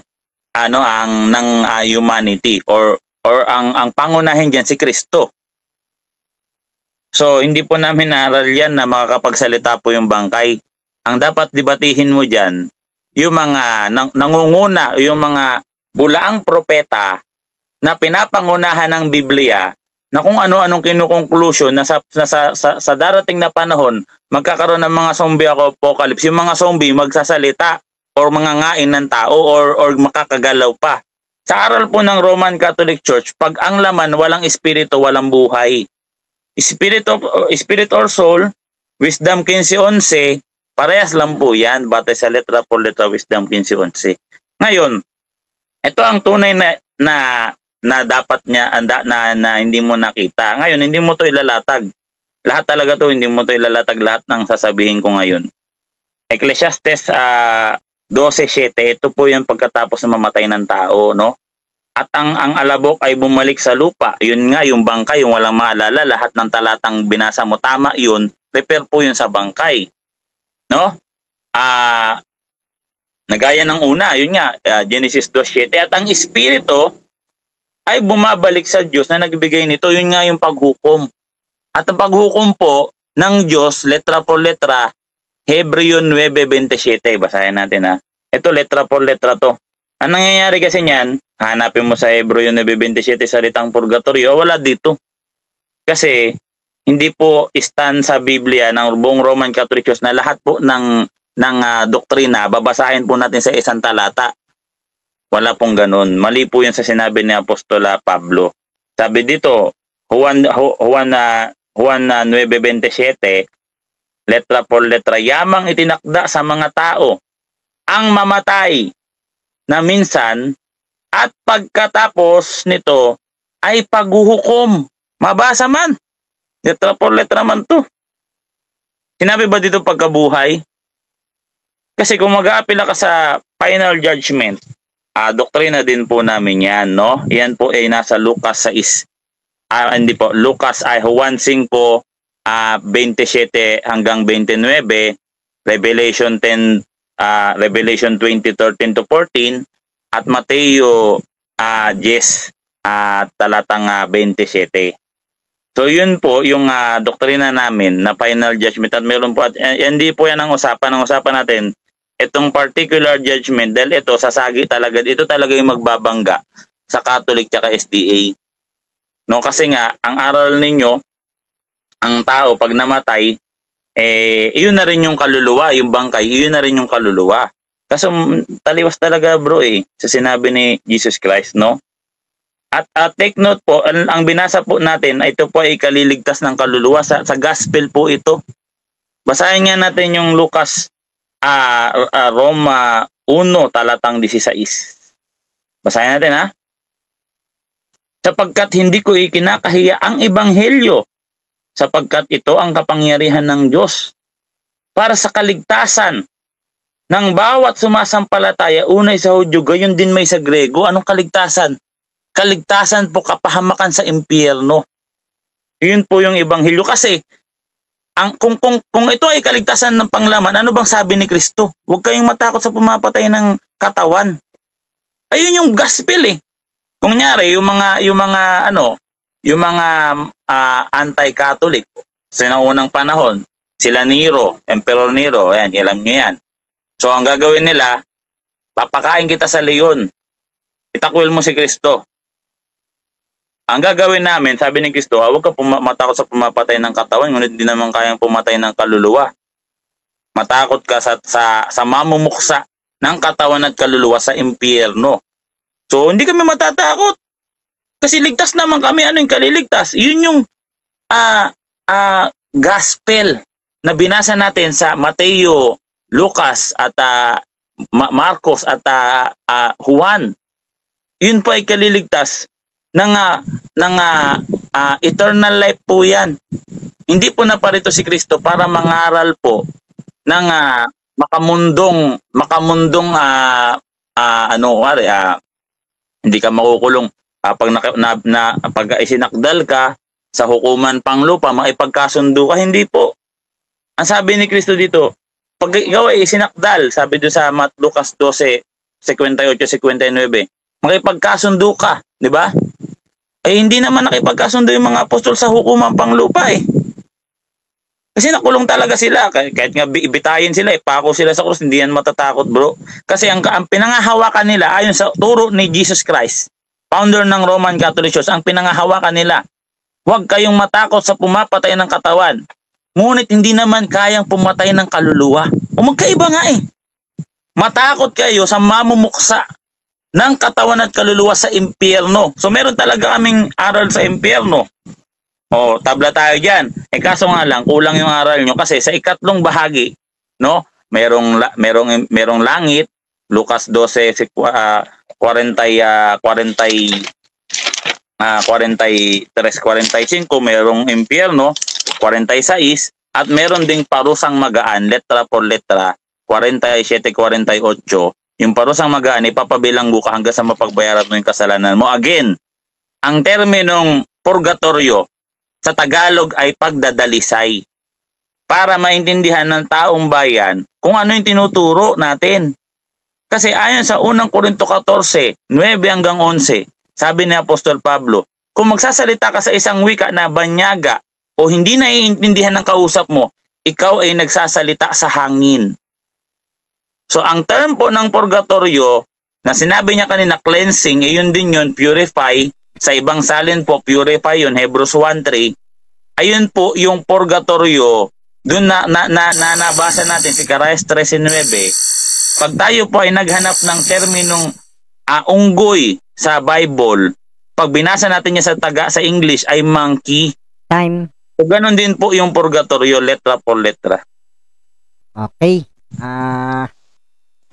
humanity or ang pangunahin diyan si Kristo. So hindi po namin naaral yan na makakapagsalita po yung bangkay. Ang dapat debatihin mo diyan yung mga nangunguna, yung mga bulaang propeta na pinapangunahan ng Biblia na kung ano-anong kinukonklusyon na sa darating na panahon magkakaroon ng mga zombie apocalypse. Yung mga zombie magsasalita or mangangain ng tao or makakagalaw pa. Sa aral po ng Roman Catholic Church, pag ang laman walang espiritu, walang buhay. Spirit or soul, Wisdom 15:11, parehas lang po yan, batay sa letra por letra Wisdom 15:11. Ngayon, ito ang tunay na dapat niya na hindi mo nakita. Ngayon, hindi mo to ilalatag. Lahat talaga to, hindi mo to ilalatag lahat ng sasabihin ko ngayon. Ecclesiastes 12:7, ito po yung pagkatapos na mamatay ng tao, no? At ang alabok ay bumalik sa lupa. Yun nga, yung bangkay, yung walang maalala, lahat ng talatang binasa mo, tama yun, repair po yun sa bangkay. No? Nagaya ng una, yun nga, Genesis 2:7. At ang espiritu ay bumabalik sa Diyos na nagbigay nito. Yun nga yung paghukom. At ang paghukom po ng Diyos, letra por letra, Hebreo 9:27. Basahin natin ha. Ito, letra por letra to. Ang nangyayari kasi niyan, hanapin mo sa Hebreo 9:27 salitang purgatorio, wala dito. Kasi hindi po stand sa Biblia ng buong Roman Catholic Church na lahat po ng doktrina babasahin po natin sa isang talata. Wala pong ganun. Mali po yan sa sinabi ni Apostola Pablo. Sabi dito, Juan 9:27, letra por letra, yamang itinakda sa mga tao ang mamatay na minsan at pagkatapos nito ay paghuhukom. Mabasa man. Letra por letra man to. Sinabi ba dito pagkabuhay? Kasi kung mag-aapila ka sa final judgment, doktrina din po namin yan, no? Yan po ay nasa Lucas 6. Lucas ay Juan 5, 27 hanggang 29, Revelation 10, Revelation 20:13 to 14, at Mateo 10, talatang 27. So yun po yung doktrina namin na final judgment, at meron po, at hindi po yan ang usapan. Ang usapan natin, itong particular judgment, dahil ito sasagi talaga, ito talaga yung magbabangga sa Catholic at SDA. No, kasi nga ang aral ninyo, ang tao pag namatay, iyon na rin yung kaluluwa, yung bangkay, iyon na rin yung kaluluwa. Kasi taliwas talaga bro sa sinabi ni Jesus Christ, no? At take note po, ang binasa po natin, ito po ay kaliligtas ng kaluluwa sa gospel po ito. Basahin nga natin yung Lucas Roma 1 talatang 16. Basahin natin ha. Sapagkat hindi ko ikinakahiya ang ebanghelyo, sapagkat ito ang kapangyarihan ng Diyos para sa kaligtasan ng bawat sumasampalataya, unay sa Hudyo, gayon din may sa Grego. Anong kaligtasan? Kaligtasan po, kapahamakan sa impyerno. Yun po yung ebanghelyo. Kasi kung ito ay kaligtasan ng panglaman, ano bang sabi ni Kristo? Huwag kayong matakot sa pumapatay ng katawan. Ayun yung gospel Kung nyari, yung mga anti-Catholic sa unang panahon, sila Nero, Emperor Nero, ayan, alam niyo yan. So ang gagawin nila, papakain kita sa leon. Itakwil mo si Kristo. Ang gagawin namin, sabi ni Kristo, huwag ka matakot sa pumapatay ng katawan, ngunit hindi naman kayang pumatay ng kaluluwa. Matakot ka sa mamumuksa ng katawan at kaluluwa sa impyerno. So hindi kami matatakot. Kasi ligtas naman kami. Ano yung kaliligtas? Yun yung gospel na binasa natin sa Mateo, Lucas at Marcos at Juan. Yun po ay kaliligtas ng eternal life po yan. Hindi po naparito si Kristo para mangaral po ng makamundong hindi ka makukulong pag isinakdal ka sa hukuman panglupa, maipagkasundo ka. Hindi po. Ang sabi ni Kristo dito, pag ikaw ay isinakdal, sabi doon sa Lucas 12:58-59, makipagkasundo ka, di ba? Eh hindi naman nakipagkasundo yung mga apostol sa hukuman panglupa eh. Kasi nakulong talaga sila, kahit nga ibitayin sila, ipako sila sa krus, hindi yan matatakot, bro. Kasi ang pinangahawakan nila, ayon sa turo ni Jesus Christ, founder ng Roman Catholic Church, ang pinangahawakan nila, huwag kayong matakot sa pumapatay ng katawan, ngunit hindi naman kayang pumatay ng kaluluwa. O magkaiba nga eh. Matakot kayo sa mamumuksa ng katawan at kaluluwa sa impyerno. So meron talaga kaming aral sa impyerno. O, tabla tayo dyan. Eh kaso nga lang, kulang yung aral nyo kasi sa ikatlong bahagi, no, merong langit, Lucas 12:43-45, merong impyerno, 46, at meron ding parusang magaan, letra por letra, 47-48. Yung parusang magaan, ipapabilanggo ka hanggang sa mapagbayaran mo yung kasalanan mo. Again, ang terminong purgatorio sa Tagalog ay pagdadalisay para maintindihan ng taong bayan kung ano yung tinuturo natin. Kasi ayon sa unang Korinto 14:9-11, sabi ni Apostol Pablo, kung magsasalita ka sa isang wika na banyaga o hindi naiintindihan ng kausap mo, ikaw ay nagsasalita sa hangin. So ang term po ng purgatorio na sinabi niya kanina, cleansing, yun din yun, purify. Sa ibang salin po, purify yun, Hebrews 1:3. Ayun po yung purgatorio, dun na nabasa natin, si Zacarias 13:9. Pag tayo po ay naghanap ng terminong unggoy sa Bible, pag binasa natin niya sa English ay monkey. Time. So ganun din po yung purgatorio, letra por letra. Okay.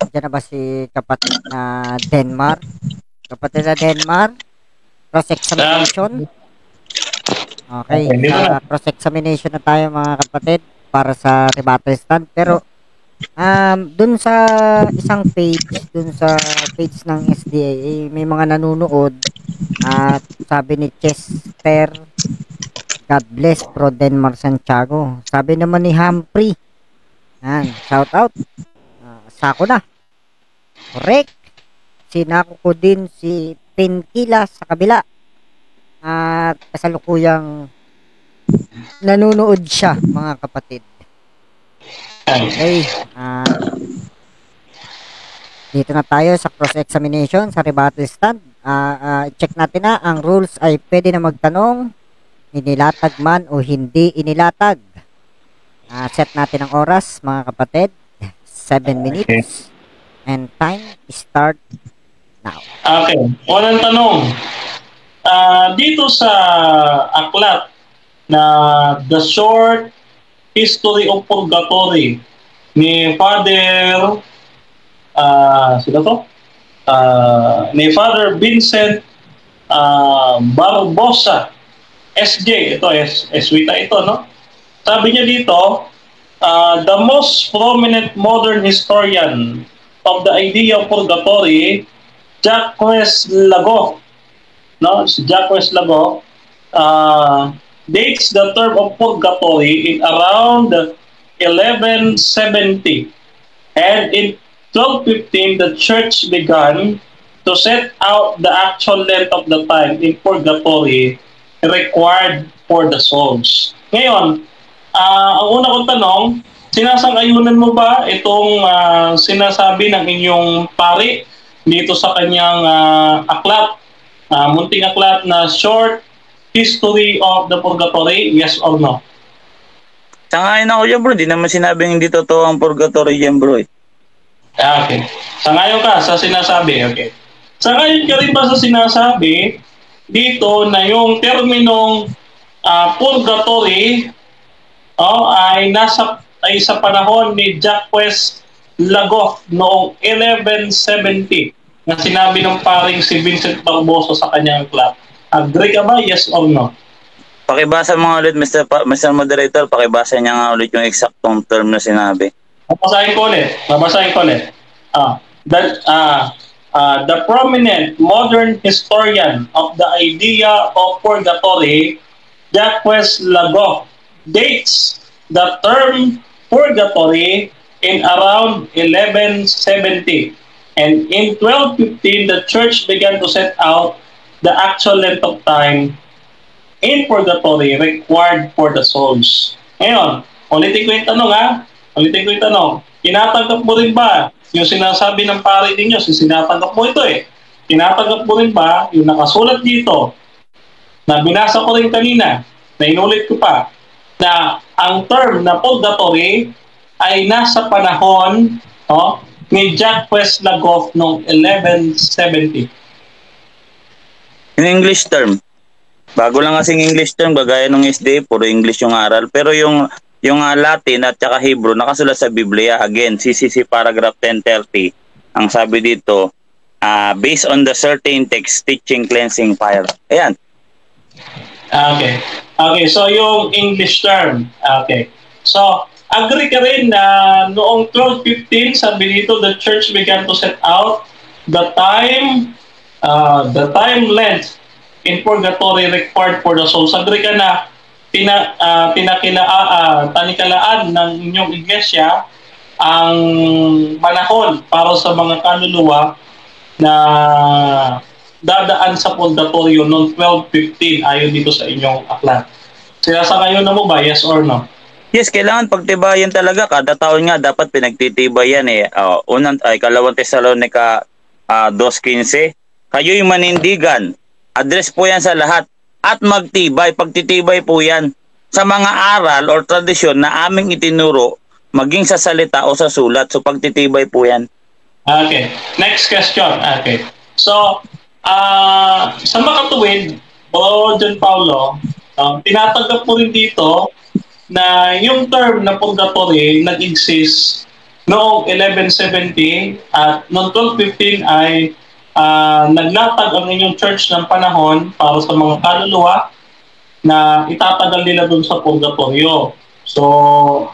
Diyan na ba si kapatid na Denmark? Kapatid na Denmark? Cross-examination? Okay. Cross-examination na tayo mga kapatid para sa rebuttal stand. Pero dun sa isang page, dun sa page ng SDA, may mga nanonood at sabi ni Chester, God bless Pro Denmark Santiago. Sabi naman ni Humphrey, shout out, sako na. Correct. Sinako ko din si Tenkila sa kabila. At kasalukuyang nanonood siya, mga kapatid. Okay. Dito na tayo sa cross-examination, sa rebuttal stand. Check natin na, ang rules ay pwede na magtanong, inilatag man o hindi inilatag. Set natin ang oras, mga kapatid. 7 minutes. And time start now. Okay. Unang tanong. Dito sa aklat na The Short History of Purgatory ni Father ni Father Vincent Barbosa SJ, ito Eswita ito, no? Sabi niya dito, the most prominent modern historian of the idea of purgatory, Jacques Lago, no? Si Jacques Lago dates the term of purgatory in around 1170, and in 1215 the church began to set out the actual length of the time in purgatory required for the souls. Ngayon, ang una kong tanong, sinasang-ayunan mo ba itong sinasabi ng inyong pari dito sa kanyang aklat, munting aklat na Short History of the Purgatory? Yes or no? Sangayon ako dyan, bro. Di naman sinabing hindi totoo ang purgatory dyan, bro. Okay. Sangayon ka sa sinasabi. Okay. Sangayon ka rin ba sa sinasabi dito na yung terminong purgatory ay sa panahon ni Jacques Lagoff noong 1170 na sinabi ng paring si Vincent Barboso sa kanyang aklat? Agree ka ba? Yes or no? Pakibasa mo nga ulit, Mr. Moderator. Pakibasa niya nga ulit yung eksaktong term na sinabi. Babasahin ko ulit. The prominent modern historian of the idea of purgatory, Jacques Lagoff, dates the term purgatory in around 1170. And in 1215, the church began to set out the actual length of time in purgatory required for the souls. Ngayon, ulitin ko yung tanong. Tinatanggap mo rin ba yung sinasabi ng pari ninyo? Sinatanggap mo ito eh. Tinatanggap mo rin ba yung nakasulat dito na binasa ko rin kanina, na inulit ko pa, na ang term na purgatory ay nasa panahon ni Jacques Lagoff noong 1170? In English term. Bago lang kasing English term, gagaya ng SDA, puro English yung aral. Pero yung Latin at saka Hebrew, nakasulat sa Biblia. Again, CCC paragraph 1030. Ang sabi dito, based on the certain text, teaching, cleansing, fire. Ayan. Okay, so yung English term. Okay. So, agree ka rin na noong 1215, sabi dito, the church began to set out the time length in purgatory required for the souls. Agree ka na tanikalaan ng inyong iglesia ang panahon para sa mga kaluluwa na dadaan sa purgatorio noong 1215 ayon dito sa inyong aklat. Sinasang-ayon na mo ba? Yes or no? Yes, kailangan pagtibayan talaga. Kada taon nga dapat pinagtitibayan eh. Kalawang Tesalonica 2:15. Kayo'y manindigan. Address po yan sa lahat. At magtibay. Pagtitibay po yan sa mga aral or tradisyon na aming itinuro, maging sa salita o sa sulat. So pagtitibay po yan. Okay. Next question. Okay. So, sa makatuwid, John Paulo, tinatanggap po rin dito na yung term na purgatory nag-exist noong 1170 at noong 1215 ay naglatag ang inyong church ng panahon para sa mga kaluluwa na itatagal nila dun sa purgatorio. So,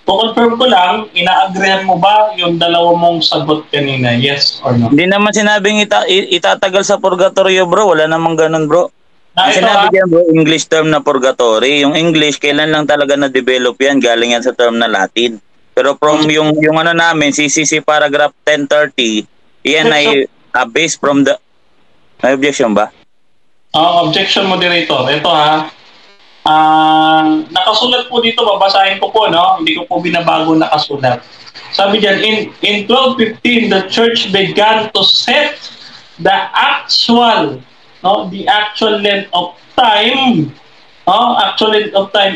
to-confirm ko lang, ina-agreehan mo ba yung dalawa mong sagot kanina? Yes or no? Hindi naman sinabing itatagal sa purgatorio, bro. Wala namang ganun, bro. Sinabi niya, bro, English term na purgatory. Yung English, kailan lang talaga na-develop yan? Galing yan sa term na Latin. Pero from yung ano namin, CCC paragraph 1030, yan ay based from the... May objection ba? Objection, moderator. Ito nakasulat po dito, babasahin ko po, no? Hindi ko po binabago nakasulat. Sabi diyan, in 1215, the church began to set the actual length of time,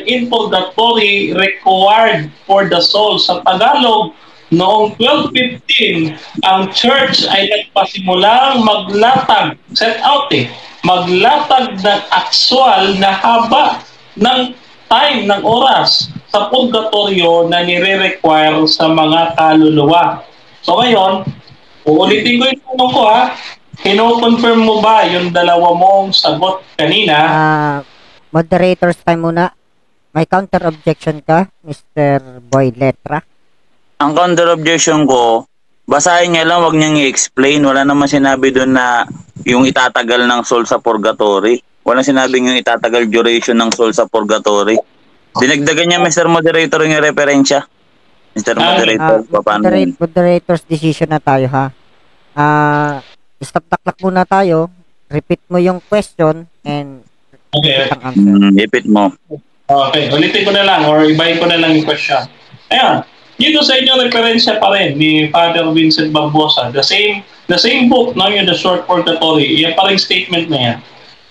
in purgatory required for the soul. Sa Tagalog, noong 1215, ang church ay nagpasimulang maglatag ng actual na haba ng time, ng oras sa purgatorio na nire-require sa mga kaluluwa. So ngayon, uulitin ko yung tanong ko kino-confirm mo ba yung dalawa mong sagot kanina? Moderator's time muna. May counter objection ka, Mr. Boy Letra? Ang counter objection ko, basahin niya lang, wag niyang i-explain. Wala naman sinabi doon na yung itatagal ng soul sa purgatory. Walang sinabing yung itatagal duration ng soul sa purgatory. Dinagdagan niya, Mr. Moderator, yung referensya. Mr. Moderator, Moderator's decision na tayo, stop the clock muna tayo. Repeat mo yung question and okay. Repeat mo. Okay, ulitin ko na lang or ibahin ko na lang yung question. Ayan. Dito sa inyo, referensya pa rin ni Father Vincent Barbosa. The same book, no, yung The Short Purgatory. Yan pa rin statement na yan.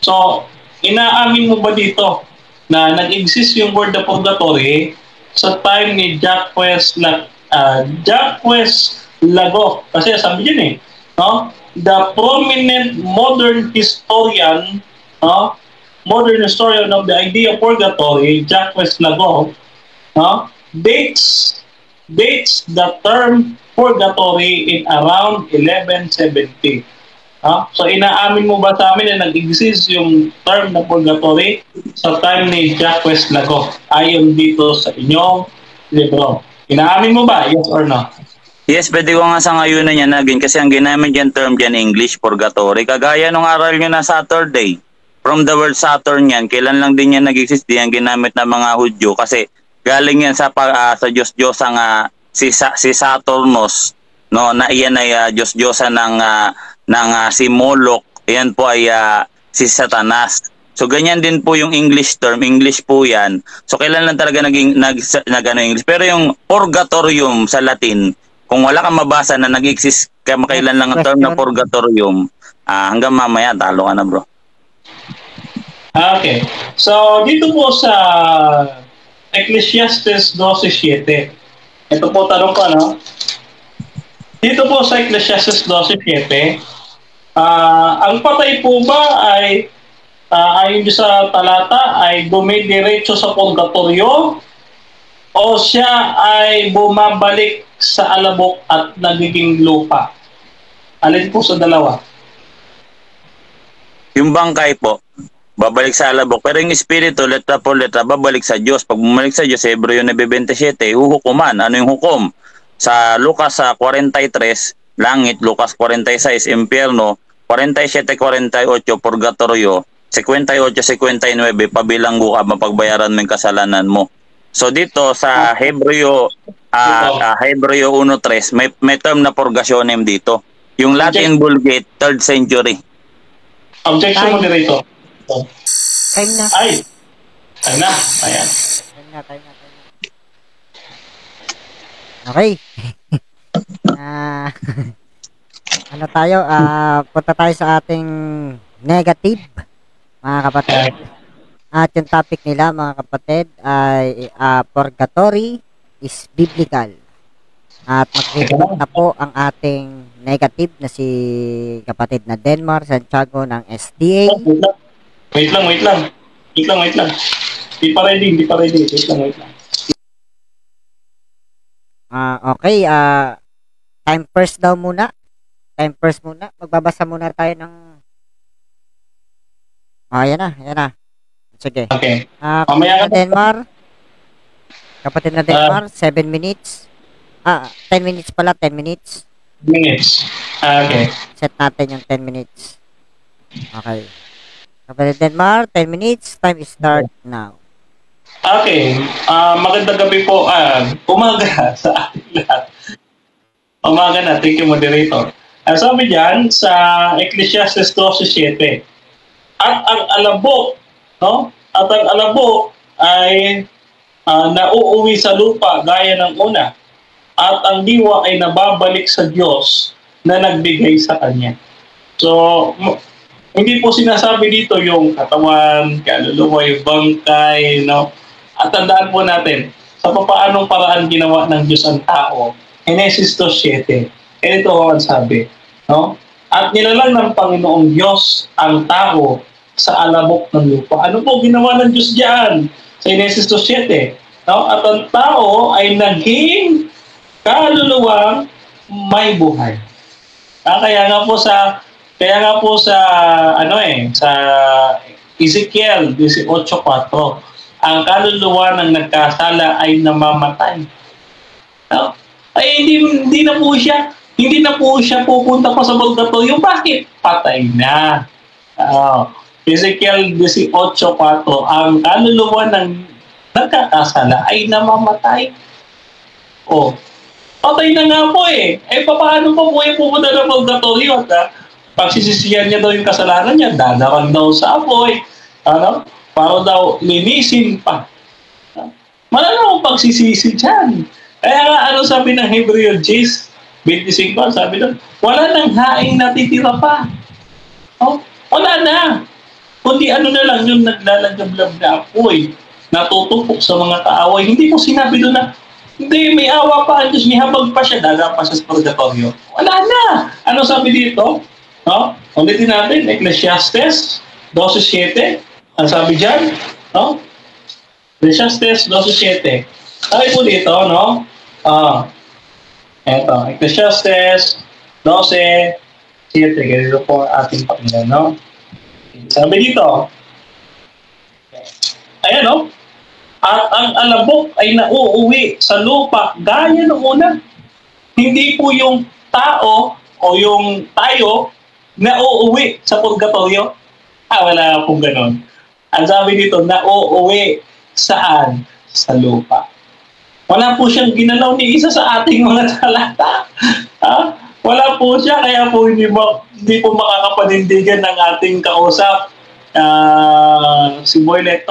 So, inaamin mo ba dito na nag-exist yung word na purgatory sa time ni Jacques Lago? Kasi sabi dyan eh, no? The prominent modern historian, no? Modern historian of the idea of purgatory, Jacques Lago, no? dates the term purgatory in around 1170. So inaamin mo ba sa amin na nag-exist yung term na purgatory sa time ni Jacques Lago ayon dito sa inyong libro? Inaamin mo ba? Yes or no? Yes, pwede ko nga sa ngayon na yan naging kasi ang ginamit dyan term dyan English, purgatory. Kagaya nung aral nyo na Saturday. From the word Saturn yan, kailan lang din yan nag-exist, yan ginamit ng mga Hudyo kasi galing yan sa Diyos-Diyos ang si Saturnus, no, na iyan ay Diyos-Diyosa ng si Moloch, iyan po ay si Satanas. So ganyan din po yung English term, English po yan. So kailan lang talaga English. Pero yung purgatorium sa Latin, kung wala kang mabasa na nag-exist kailan lang ang term na purgatorium, hanggang mamaya talo ka na, bro. Okay. So dito po sa Ecclesiastes 12:7. Ito po tanong ko, no? Dito po sa Ecclesiastes 12:7, ang patay po ba ay ayon sa talata ay dumidiretso sa purgatorio o siya ay bumabalik sa alabok at nagiging lupa? Alin po sa dalawa? Yung bangkay po, babalik sa alabok. Pero yung espiritu, letra por letra, babalik sa Diyos. Pag bumalik sa Diyos, Hebreo 9:27, huhukuman. Ano yung hukom? Sa Lucas 43, langit. Lucas 46, impyerno. 47-48, purgatorio. 58-59, pabilanggo ka, mapagbayaran mo yung kasalanan mo. So dito sa Hebreo 1:3, may term na purgationem dito. Yung Latin Vulgate, 3rd century. Objection, moderator. Time na. Ay! Time na. Ayan. Time na. Okay. Ano tayo? Punta tayo sa ating negative, mga kapatid. At yung topic nila, mga kapatid, ay purgatory is biblical. At mag-report na po ang ating negative na si kapatid na Denmar Santiago ng SDA. Wait lang. Hindi pa ready. Wait lang. Okay, time first daw muna. Magbabasa muna tayo ng yan na. Sige. Okay. Kapatid na Denmar, 7 minutes. 10 minutes pala, 10 minutes. Okay. Set natin yung 10 minutes. Okay. Kapatid Denmar, 10 minutes. Time is start now. Okay. Magandang gabi po. Umaga sa ating lahat. Umaga na. Thank you, moderator. Sabi dyan sa Ecclesiastes 12:7. At ang alabok, no? At ang alabok ay nauuwi sa lupa gaya ng una. At ang diwa ay nababalik sa Diyos na nagbigay sa kanya. So, hindi po sinasabi dito yung katawan, kaluluwa, yung bangkay, no? At tandaan po natin, sa papaanong paraan ginawa ng Diyos ang tao, Genesis 2:7. Ito ang sabi, no? At nilalang ng Panginoong Diyos ang tao sa alabok ng lupa. Ano po ginawa ng Diyos diyan? Sa Genesis 2:7, no? At ang tao ay naging kaluluwang may buhay. Kaya nga po sa sa Ezekiel 18:4, ang kaluluwa ng nagkasala ay namamatay. No? Ay hindi na po siya pupunta pa sa purgatorio. Bakit? Patay na. Ezekiel 18:4, ang kaluluwa ng nagkakasala ay namamatay. Patay na nga po eh. Paano pa po yung pupunta ng purgatorio? Pagsisisihan niya daw yung kasalanan niya, dadaran daw sa apoy, para daw linisin pa. Malala akong pagsisisi dyan. Kaya nga, ano sabi ng Hebreo 25, sabi doon, wala nang haing natitira pa. Oh, wala na. Kundi ano na lang yung naglalagablab na apoy, natutupok sa mga kaaway. Hindi ko sinabi doon na, hindi, may awa pa ang Diyos, may habag pa siya, dagang pa siya sa purgatorio. Wala na. Ano sabi dito? No? Ulitin natin, Ecclesiastes 12:7. Ano sabi dyan? No? Ecclesiastes 12:7. Sabi po dito, no? Eto, Ecclesiastes 12:7. Ganito po ating pakinggan, no? Sabi dito, ayan, no? At ang alabok ay nauuwi sa lupa gaya ng una. Hindi po yung tao o yung tayo nauuwi sa purgatorio. Wala pong ganon. Ang sabi dito, nauuwi saan? Sa lupa. Wala po siyang ginalaw ni isa sa ating mga talata. Wala po siya, kaya po hindi po makakapanindigan ng ating kausap. Si Boylet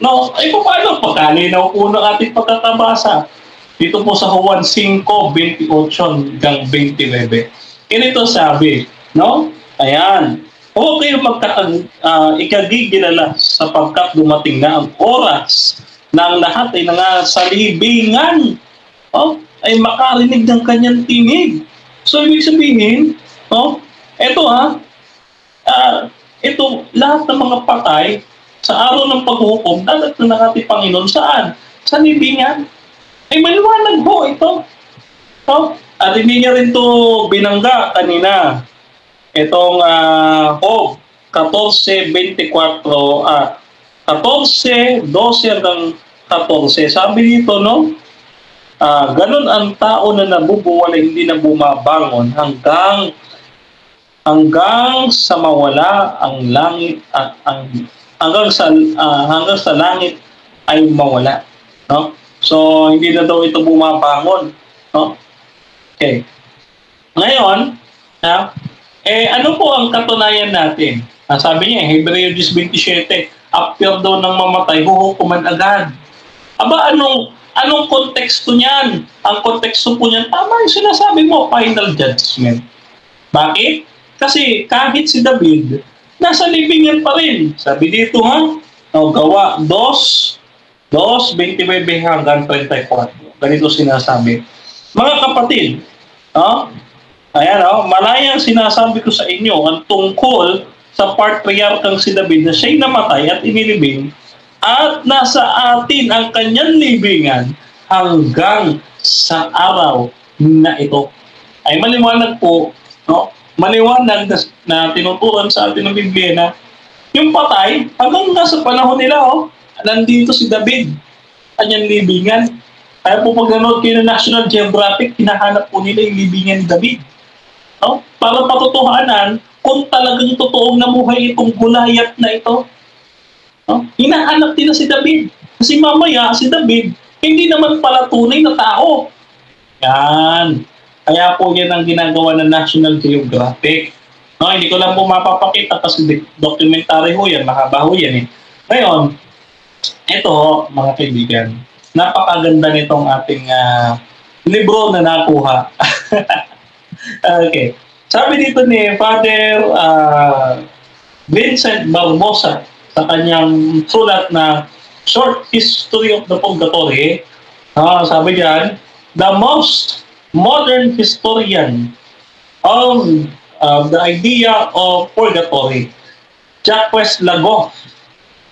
no, ay paano pagkalinaw po ng ating pagkakabasa dito po sa Juan 5:28 hanggang 29. Ganito sabi, no? Ayan, huwag kayo ikagigilala sapagkat dumating na ang oras na ang lahat ay nangasalibingan ay makarinig ng kanyang tinig. So ibig sabihin, eto ito, lahat ng mga patay sa araw ng paghukom, dadating ng ating Panginoon saan? Sa libingan. Ay maliwanag ho ito. At hindi niya rin ito binangga kanina. Itong Job 14:24, 14:12 hanggang 14. Sabi dito, no? Ganun ang tao na nabubuwal ay hindi na bumabangon hanggang sa mawala ang langit at hanggang sa langit ay mawala, no? So hindi na daw ito bumabangon, no? Okay. Ngayon, ano po ang katunayan natin? Sabi niya, Hebreo 10:27, after daw ng mamatay, huhukuman agad. Aba, anong konteksto niyan? Ang konteksto po niyan, tama yung sinasabi mo, final judgment. Bakit? Kasi kahit si David, nasa libingan pa rin. Sabi dito Gawa 2:29 hanggang 34. Ganito sinasabi. Mga kapatid, malayang sinasabi ko sa inyo ang tungkol sa patriarkang si David na siya'y namatay at inilibing at nasa atin ang kanyang libingan hanggang sa araw na ito. Ay maliwanag po, no? Maliwanag na tinuturan sa atin ng Biblia na yung patay, hanggang nasa panahon nila, nandito si David, kanyang libingan. Kaya po pag nanood kayo ng National Geographic, hinahanap po nila yung libingan ni David. No? Para patutuhanan kung talagang totoong namuhay itong Goliath na ito. No? Hinahanap nila si David. Kasi mamaya, si David, hindi naman pala tunay na tao. Yan. Kaya po yan ang ginagawa ng National Geographic. No, hindi ko lang po mapapakita kasi documentary ho yan, mahaba ho yan eh. Ngayon, ito mga kaibigan, napakaganda nitong ating libro na nakuha. Okay. Sabi dito ni Father Vincent Barbosa sa kanyang sulat na Short History of the Purgatory, sabi diyan, the most modern historian of the idea of purgatory, Jacques Lagoff,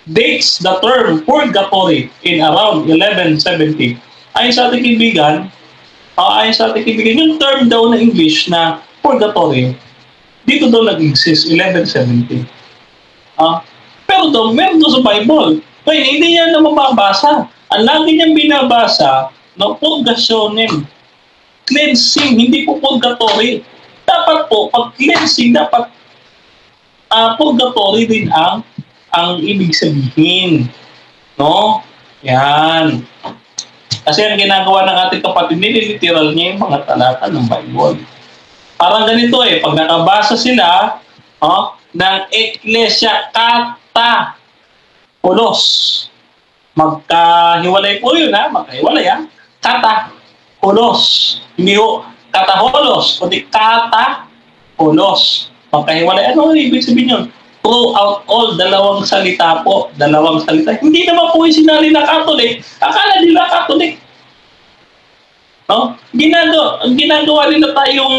dates the term purgatory in around 1170. Ayon sa ating kaibigan, yung term daw na English na purgatory, dito daw nag-exist, 1170. Pero daw, meron daw sa Bible. Kaya hindi niya na mababasa. Ang lagi niyang binabasa, purgationem, cleansing, hindi po purgatory. Dapat po, pag cleansing, dapat purgatory din ang ibig sabihin. No? Yan. Kasi ang ginagawa ng ating kapatid, nililiteral niya yung mga talata ng Bible. Parang ganito pag nakabasa sila ng Ecclesia Kata Polos, magkahiwalay po yun magkahiwalay Kata Kataholos. Hindi ho kataholos, kundi kataholos. Magkahiwalay. Ano ibig sabihin yun? Throughout all, dalawang salita po. Dalawang salita. Hindi naman po yung sinali na Catholic. Akala nila Catholic. No? Ginagawa nila tayong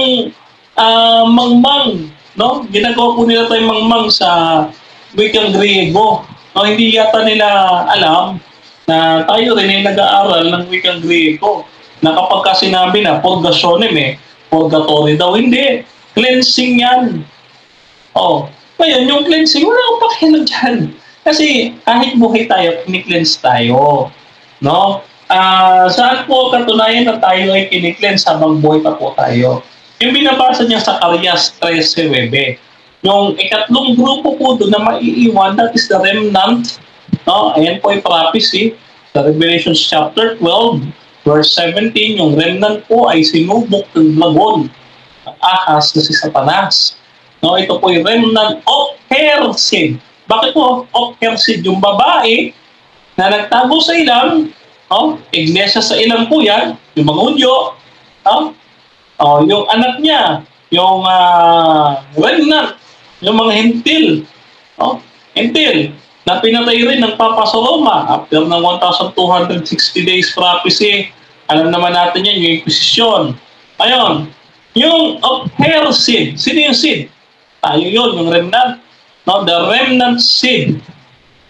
mangmang. No? Ginagawa po nila tayong mangmang sa wikang Griego. No? Hindi yata nila alam na tayo rin ay nag-aaral ng wikang Griego. Na kapag ka sinabi na purgationem purgatory daw, hindi. Cleansing yan. Oh, ngayon, yung cleansing, wala akong pakialam dyan. Kasi kahit buhay tayo, kini-cleanse tayo. No? Saan po katunayan na tayo ay kini-cleanse habang buhay pa po tayo? Yung binabasa niya sa Zacarias 13:9. Yung ikatlong grupo po doon na maiiwan, that is the remnant. No? Ayan po yung prophecy. Sa Revelation chapter 12, verse 17, yung remnant po ay sinubok ng dragon, ang ahas na si Satanas. No, ito po yung remnant of her seed. Bakit po of her seed? Yung babae na nagtago sa ilang, iglesia sa ilang po yan, yung mga Hudyo, yung anak niya, yung remnant, yung mga hentil, hentil, na pinatay rin ng Papa sa Roma after ng 1,260 days prophecy. Alam naman natin yan, yung Inquisition. Ayun, yung of her seed. Sino yung seed? Tayo yun, yung remnant. No? The remnant seed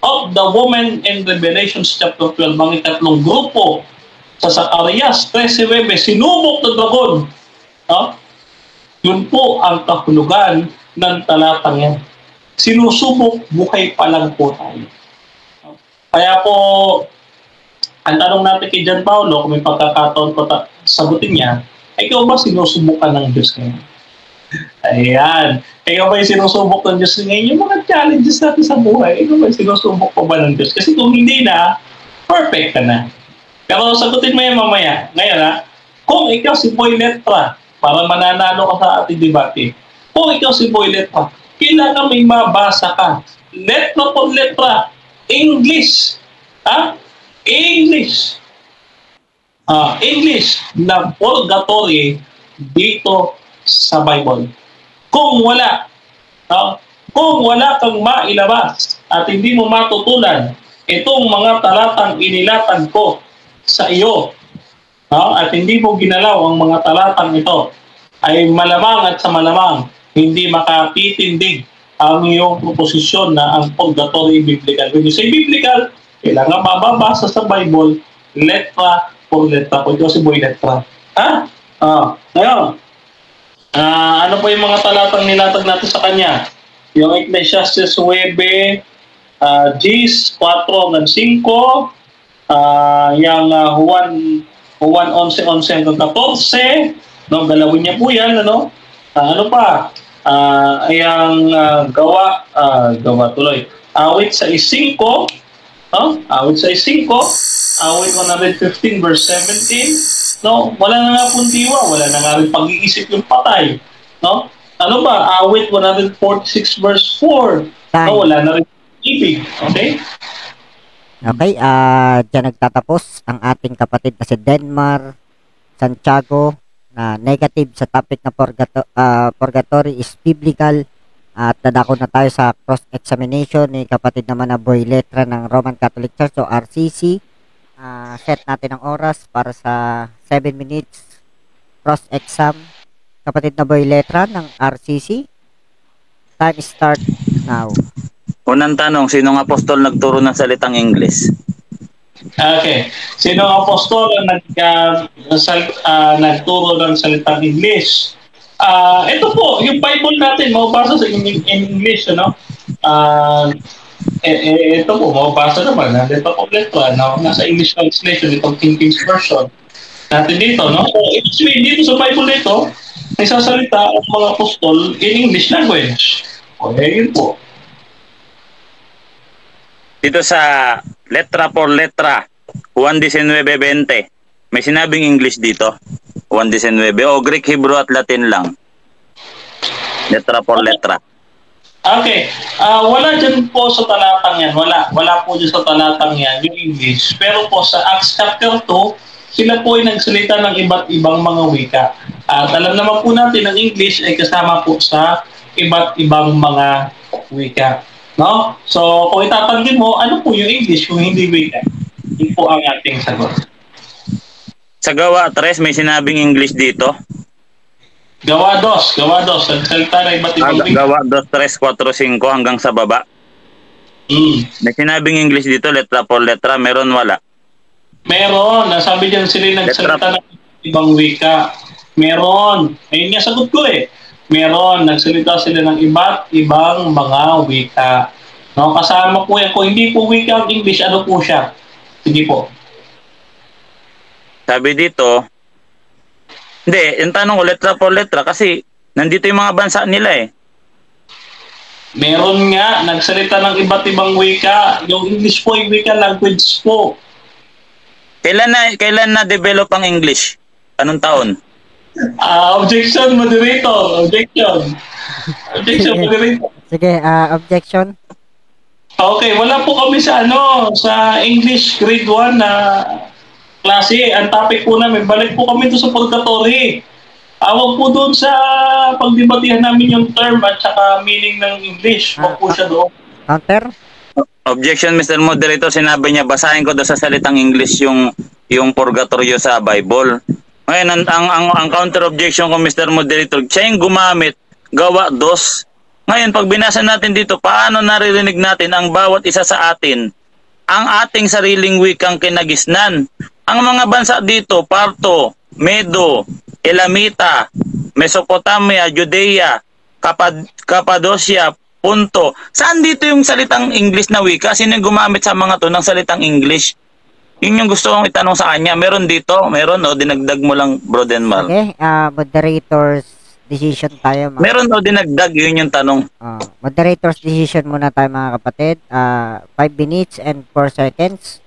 of the woman in Revelation chapter 12. Ang ikatlong grupo sa Zacarias 13:9, sinubok ng dragon. No? Yun po ang kahulugan ng talatang yan. Sinusubok, buhay pa lang po tayo. Kaya po, ang tanong natin kay John Paulo, kung may pagkakataon po sagutin niya, ikaw ba sinusubukan ng Diyos ngayon? Ayan. Ikaw ba yung sinusubok ng Diyos ngayon? Yung mga challenges natin sa buhay, ikaw ba yung sinusubok pa ba ng Diyos? Kasi kung hindi na, perfect ka na. Pero sagutin mo yan mamaya. Ngayon kung ikaw si Boy Letra, para mananalo ka sa ating debate, kung ikaw si Boy Letra, kailangan may mabasa ka. Letra por letra. English. English. English na purgatory dito sa Bible. Kung wala kang mailabas at hindi mo matutunan itong mga talatang inilatag ko sa iyo, at hindi mo ginalaw ang mga talatang ito, ay malamang at sa malamang hindi makapitindig ang iyong proposisyon na ang purgatory biblical. When you say biblical, kailangan mababasa sa Bible, letra por letra. Kung ito si Boy Letra. Ngayon, ano po yung mga talatang nilatag natin sa kanya? Yung Ecclesiastes 9, Gis 4 hanggang 5, yung Juan 11 hanggang 14, no, galawin niya po yan, ano pa? Gawa tuloy. Awit sa 5, awit sa 5, awit 115 verse 17, no, wala na nga pong diwa, wala na nga rin pag-iisip yung patay, no? Ano ba? Awit 146 verse 4, no, wala na rin ibig. Okay? Okay, dyan nagtatapos ang ating kapatid na si Denmar Santiago na negative sa topic na purgatory is biblical, at dadako na tayo sa cross-examination ni kapatid naman na Boy Letra ng Roman Catholic Church o RCC. Set natin ang oras para sa 7 minutes cross-exam. Kapatid na Boy Letra ng RCC, time start now. Unang tanong, sinong apostol nagturo ng salitang English? Okay. Sino ang apostol ang nagturo ng salitang English? Ito po, yung Bible natin, mababasa sa English, ano? Ito po, mababasa naman. Ito po, nasa English translation, itong King James Version natin dito, no? So, ibig sabihin dito sa Bible dito, may sasalita ang mga apostol in English language. Okay, yun po. Dito sa letra por letra, Juan 19:20, may sinabing English dito. Juan 19, o Greek, Hebrew at Latin lang. Letra por letra. Okay. Wala dyan po sa talatang yan. Wala po dyan sa talatang yan, yung English. Pero po sa Acts chapter 2, sila po ay nagsalita ng iba't ibang mga wika. At alam naman po natin, ang English ay kasama po sa iba't ibang mga wika. No? So, kung itatanggin mo, ano po yung English kung hindi wika? Yun po ang ating sagot. Sa gawa 3, may sinabing English dito. Gawa 2. Nagsalita ng iba't ibang wika. Gawa 2, 3, 4, 5 hanggang sa baba. May sinabing English dito, letra por letra, meron wala? Meron. Nasabi dyan sila nagsalita ng ibang wika. Meron. Ayun nga sagot ko eh. Meron. Nagsalita sila ng iba't ibang mga wika. No, kasama po yan. Kung hindi po wika ang English, ano po siya? Sige po. Sabi dito, hindi, yung tanong ko, letra por letra, kasi nandito yung mga bansa nila eh. Meron nga, nagsalita ng iba't ibang wika. Yung English po, yung wika language po. Kailan na develop ang English? Anong taon? Objection, moderator. Objection, moderator. Sige, objection. Okay, wala po kami sa sa English grade 1 na klase. Ang topic po namin, balik po kami doon sa purgatory. Awag po doon sa pagdebatihan namin yung term at saka meaning ng English. Huwag po siya doon. Counter? Objection, Mr. Moderator, sinabi niya, basahin ko doon sa salitang English yung purgatorio sa Bible. Ngayon, ang counter objection ko, Mr. Moderator, siya yung gumamit, gawa 2. Ngayon, pag binasa natin dito, paano naririnig natin ang bawat isa sa atin, ang ating sariling wikang kinagisnan? Ang mga bansa dito, Parto, Medo, Elamita, Mesopotamia, Judea, Cappadocia, Punto. Saan dito yung salitang English na wika? Sino yung gumamit sa mga to ng salitang English? Yun yung gusto kong itanong sa kanya. Meron dito? Meron o dinagdag mo lang, Bro Denmark? Okay, moderator's decision tayo. Meron o dinagdag? Yun yung tanong. Moderator's decision muna tayo mga kapatid. 5 minutes and 4 seconds.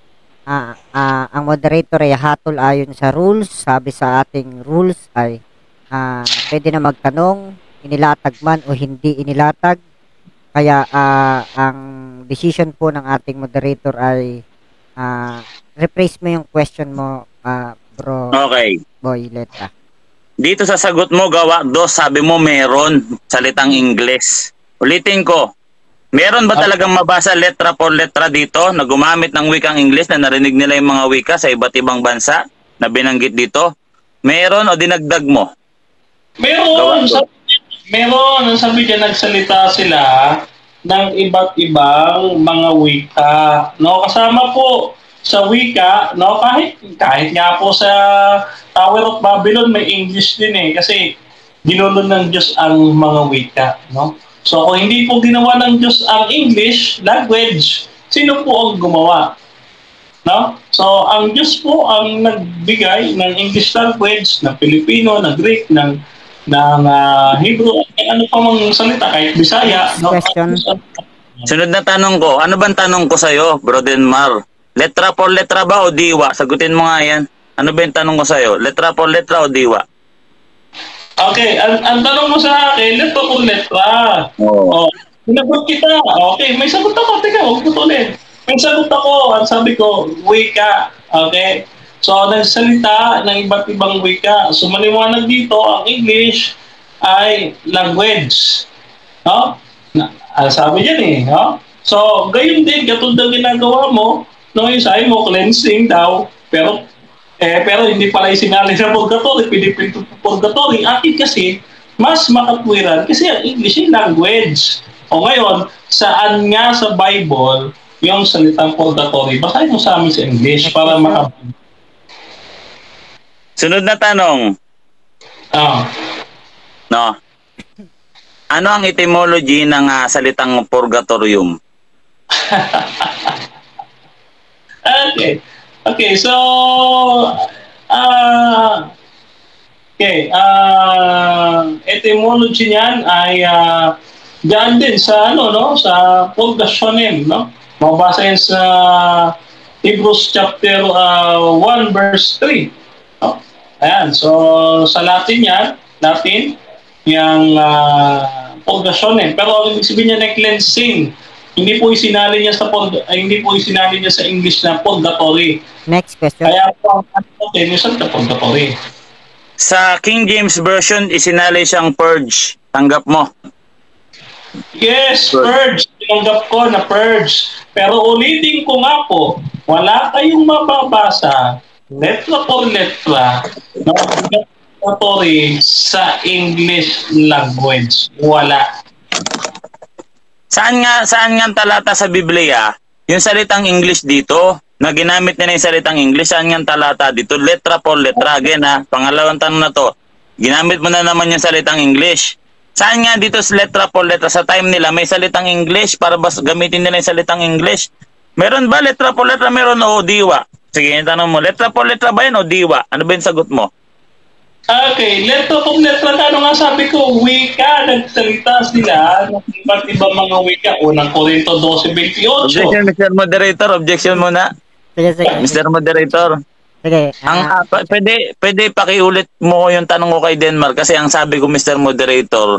Ang moderator ay hatol ayon sa rules. Sabi sa ating rules ay pwede na magtanong, inilatag man o hindi inilatag. Kaya ang decision po ng ating moderator ay rephrase mo yung question mo, bro. Okay. Boy, letra. Dito sa sagot mo, gawa 2, sabi mo meron salitang English. Ulitin ko. Meron ba talagang mabasa letra por letra dito na gumamit ng wikang English na narinig nila yung mga wika sa iba't ibang bansa na binanggit dito? Meron o dinagdag mo? Meron. Meron. Ang sabi dyan, nagsalita sila ng iba't ibang mga wika. No, kasama po sa wika, no, kahit nga po sa Tower of Babylon may English din eh kasi ginulo ng Diyos ang mga wika, no? So kung hindi po ginawa ng Diyos ang English language, sino po ang gumawa? No? So ang Diyos po ang nagbigay ng English language, ng Pilipino, ng Greek, ng Hebrew, ano pa mang salita, kahit Bisaya. No? Sunod na tanong ko, ano bang tanong ko sa'yo, Bro Denmar? Letra por letra ba o diwa? Sagutin mo nga yan. Ano ba yung tanong ko sa'yo? Letra por letra o diwa? Okay, ang tanong mo sa akin, letra por letra. Oh. Sinagot kita. Okay, may sagot ako. Teka, huwag ko ulit. May sagot ako. Ang sabi ko, wika. Okay? So, nagsalita ng iba't ibang wika. So, maliwanag dito, ang English ay language. No? Sabi dyan eh. No? So, gayon din, katulad ng ginagawa mo, no, yung sabi mo, cleansing daw, pero hindi pala isinali sa purgatory, pinipinto sa purgatory. Akin kasi, mas makatwiran kasi ang English ay language. O ngayon, saan nga sa Bible yung salitang purgatory? Basahin mo sa amin sa English para makabalik. Sunod na tanong. No. Ano ang etymology ng salitang purgatorium? Okay, so etymology niyan ay diyan din sa sa purgationem, no? Mabasa yan sa Hebrews chapter 1 verse 3. No? Ayan, so sa Latin yan, yung purgationem. Pero ang ibig sabihin niya na cleansing. Hindi po isinali niya sa English na purgatory. Next question. Kaya po ang natin yung sa purgatory. Sa King James Version, isinali siyang purge. Tanggap mo. Yes, purge. Tinanggap ko na purge. Pero ulitin ko nga po, wala kayong mababasa letra por letra na purgatory sa English language. Wala. Saan nga talata sa Biblia yung salitang English dito na ginamit nila yung salitang English? Saan nga talata dito? Letra por letra. Again pangalawang tanong na to. Ginamit mo na naman yung salitang English. Saan nga dito sa letra por letra? Sa time nila may salitang English para gamitin nila yung salitang English. Meron ba letra por letra? Meron o diwa? Sige, yung tanong mo. Letra por letra ba yan o diwa? Ano ba yung sagot mo? Okay, letra por letra, ano nga sabi ko, wika, nagsalita sila ng iba't ibang mga wika. Unang Korinto 12:28. Objection, Mr. Moderator. Objection muna. Sige. Mr. Moderator. Sige. Pwede pakiulit mo yung tanong ko kay Denmark kasi ang sabi ko, Mr. Moderator,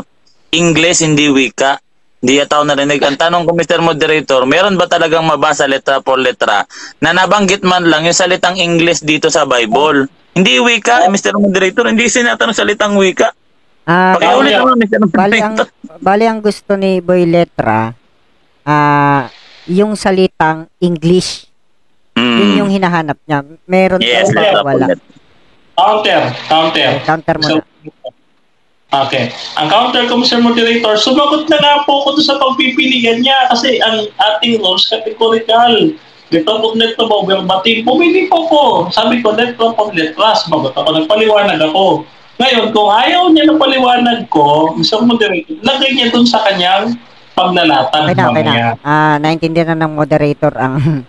English, hindi wika. Hindi yata ako narinig. Ang tanong ko, Mr. Moderator, meron ba talagang mabasa letra por letra na nabanggit man lang yung salitang English dito sa Bible? Hindi wika, Mr. Moderator. Hindi sinatanong salitang wika. Pakiulit naman, Mr. Moderator. Bali ang gusto ni Boy Letra, yung salitang English. Yun yung hinahanap niya. Meron yes, ba wala? Counter. Counter mo na. Okay. Ang counter ko, Mr. Moderator, sumagot na nga po ko sa pagpipilian niya kasi ang ating rules categorical. Letra por letra ba, verbatim, pumili po ko. Sabi ko, letra por letra, sumagot ako, nagpaliwanag ako. Ngayon, kung ayaw niya ng paliwanag ko, Mr. Moderator, lagay niya dun sa kanyang paglalatag. Okay na. Naintindihan na ng moderator ang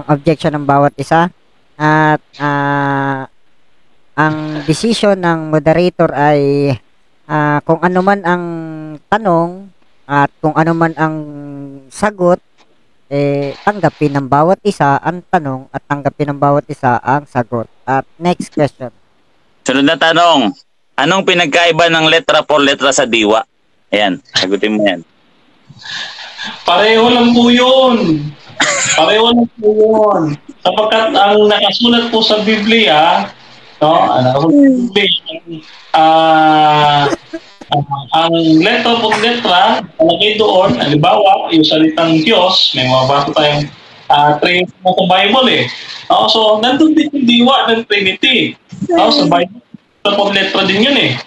objection ng bawat isa. At ang decision ng moderator ay kung ano man ang tanong at kung ano man ang sagot, tanggapin ng bawat isa ang tanong at tanggapin ng bawat isa ang sagot. At next question. Sunod na tanong. Anong pinagkaiba ng letra por letra sa diwa? Ayan, sagutin mo yan. Pareho lang po yun. Sapagkat ang nakasulat po sa Biblia, ang letra por letra, palagay doon, halimbawa, yung salitang Diyos, may mabasa tayong Trinity sa Bible so, nandun din yung diwa ng Trinity. Sa Bible, letra por letra din yun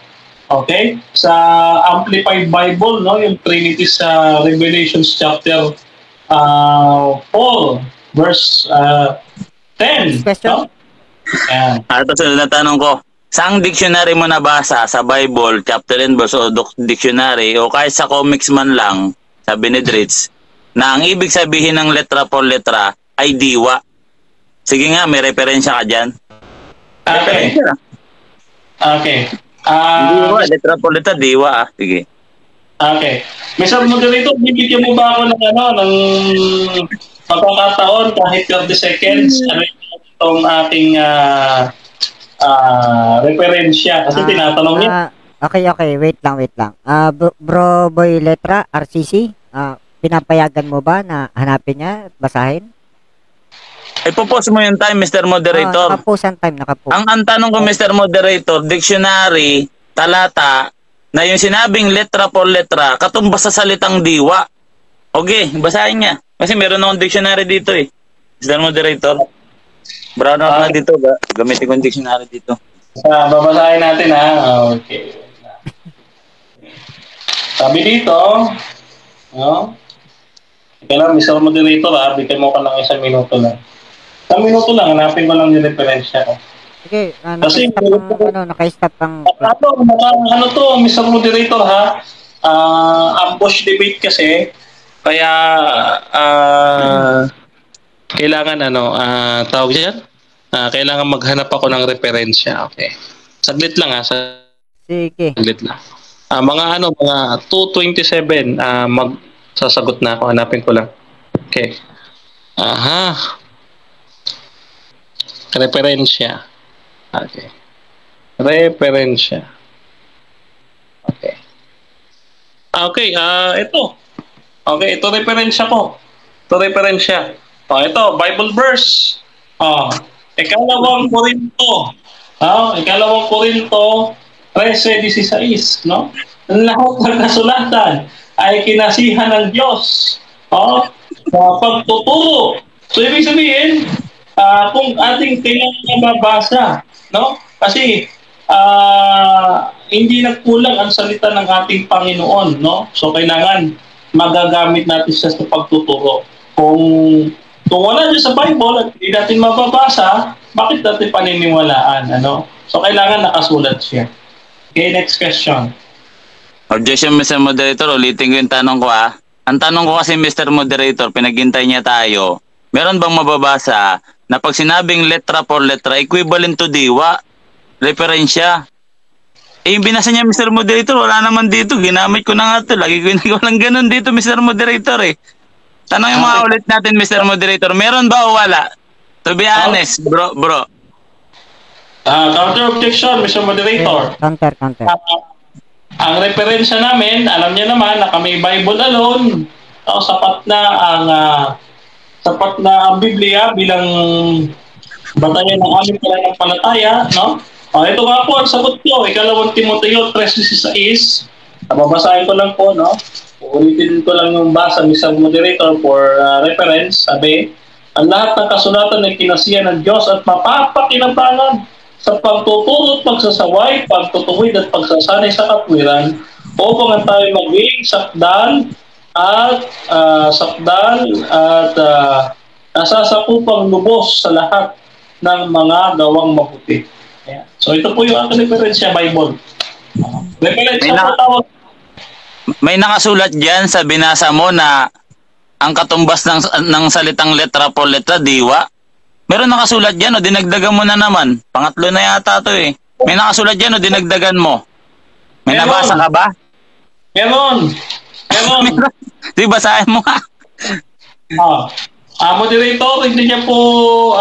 Okay? Sa Amplified Bible, yung Trinity sa Revelations chapter 4, verse 10. Question? Ito sunod na tanong ko. Saang dictionary mo nabasa sa Bible, chapter and verse o dictionary o kahit sa comics man lang, sabi ni Dritz, na ang ibig sabihin ng letra por letra ay diwa? Sige nga, may referensya ka dyan. Okay. Diwa, letra por letra, diwa Sige. Okay. Mr. Moderator, bibigyan mo ba ako ng pagkakataon kahit 30 seconds itong ating referensya kasi tinatanong niya. Okay, wait lang. Bro Boy Letra, RCC, pinapayagan mo ba na hanapin niya at basahin? Ipopost mo yung time, Mr. Moderator. Nakapost ang time, nakapost. Ang tanong ko, Mr. Moderator, dictionary, talata, na yung sinabing letra por letra, katumbas sa salitang diwa. Okay, basahin niya. Kasi meron akong dictionary dito Mr. Moderator. Brown out na dito. Gamitin ko yung dictionary dito. Babasahin natin Okay. Sabi dito, kailan Mr. Moderator bigyan mo ka lang 1 minuto lang. 1 minuto lang, hanapin ko lang yung referensya ko. Okay, naka-stop ang ano to, Mr. Moderator ambush debate kasi kaya kailangan tawag diyan? Kailangan maghanap ako ng referensya. Okay. Saglit lang Sige. Saglit lang. Mga 2:27 magsasagot na ako, hanapin ko lang. Okay. Referensya. Okay. Referensya. Okay. Okay, ito. Okay, ito referensya ko. Ito referensya. Ito, Bible verse. Ikalawang Korinto. Ikalawang Korinto 13:16, no? Ang lahat ng kasulatan ay kinasihan ng Diyos. Sa pagtuturo. So, ibig sabihin, kung ating kailangan mabasa, no? Kasi, hindi nagkulang ang salita ng ating Panginoon, no? So, kailangan magagamit natin siya sa pagtuturo. Kung wala dyan sa Bible at hindi natin mababasa, bakit natin paniniwalaan, ano? So, kailangan nakasulat siya. Okay, next question. Objection, Mr. Moderator. Ulitin ko yung tanong ko, Ang tanong ko kasi, Mr. Moderator, pinaghintay niya tayo. Meron bang mababasa na pag sinabing letra for letra, equivalent to diwa? Referensya. Yung binasa niya, Mr. Moderator, wala naman dito. Ginamit ko na nga ito. Lagi ko lang ganun dito, Mr. Moderator, Tanong yung mga ulit natin, Mr. Moderator. Meron ba o wala? To be honest, bro. Counter objection, Mr. Moderator. Counter. Ang referensya namin, alam niya naman na kami Bible alone. Sapat na ang Biblia bilang batayan ng aming pananampalataya, no? Ito nga po ang sagot ko. Ikalawang Timoteo 3:16. Babasahin ko lang po, no? Ulitin ko lang yung basa, Mr. Moderator, for reference. Sabi, ang lahat ng kasulatan ay kinasihan ng Diyos at mapapakinabangan sa pagtuturo at pagsasaway, pagtutuwid at pagsasanay sa katwiran upang tayo maging sakdal at nasasakupang lubos sa lahat ng mga gawang mabuti. Ayan. So ito po yung aking referensya, Bible. Referensya po tawag. May nakasulat dyan sa binasa mo na ang katumbas ng salitang letra por letra, diwa. Meron nakasulat dyan o dinagdagan mo na naman? Pangatlo na yata ito May nakasulat dyan o dinagdagan mo? May nabasa ka ba? Meron. Di basahin mo ka. Moderator, hindi niya po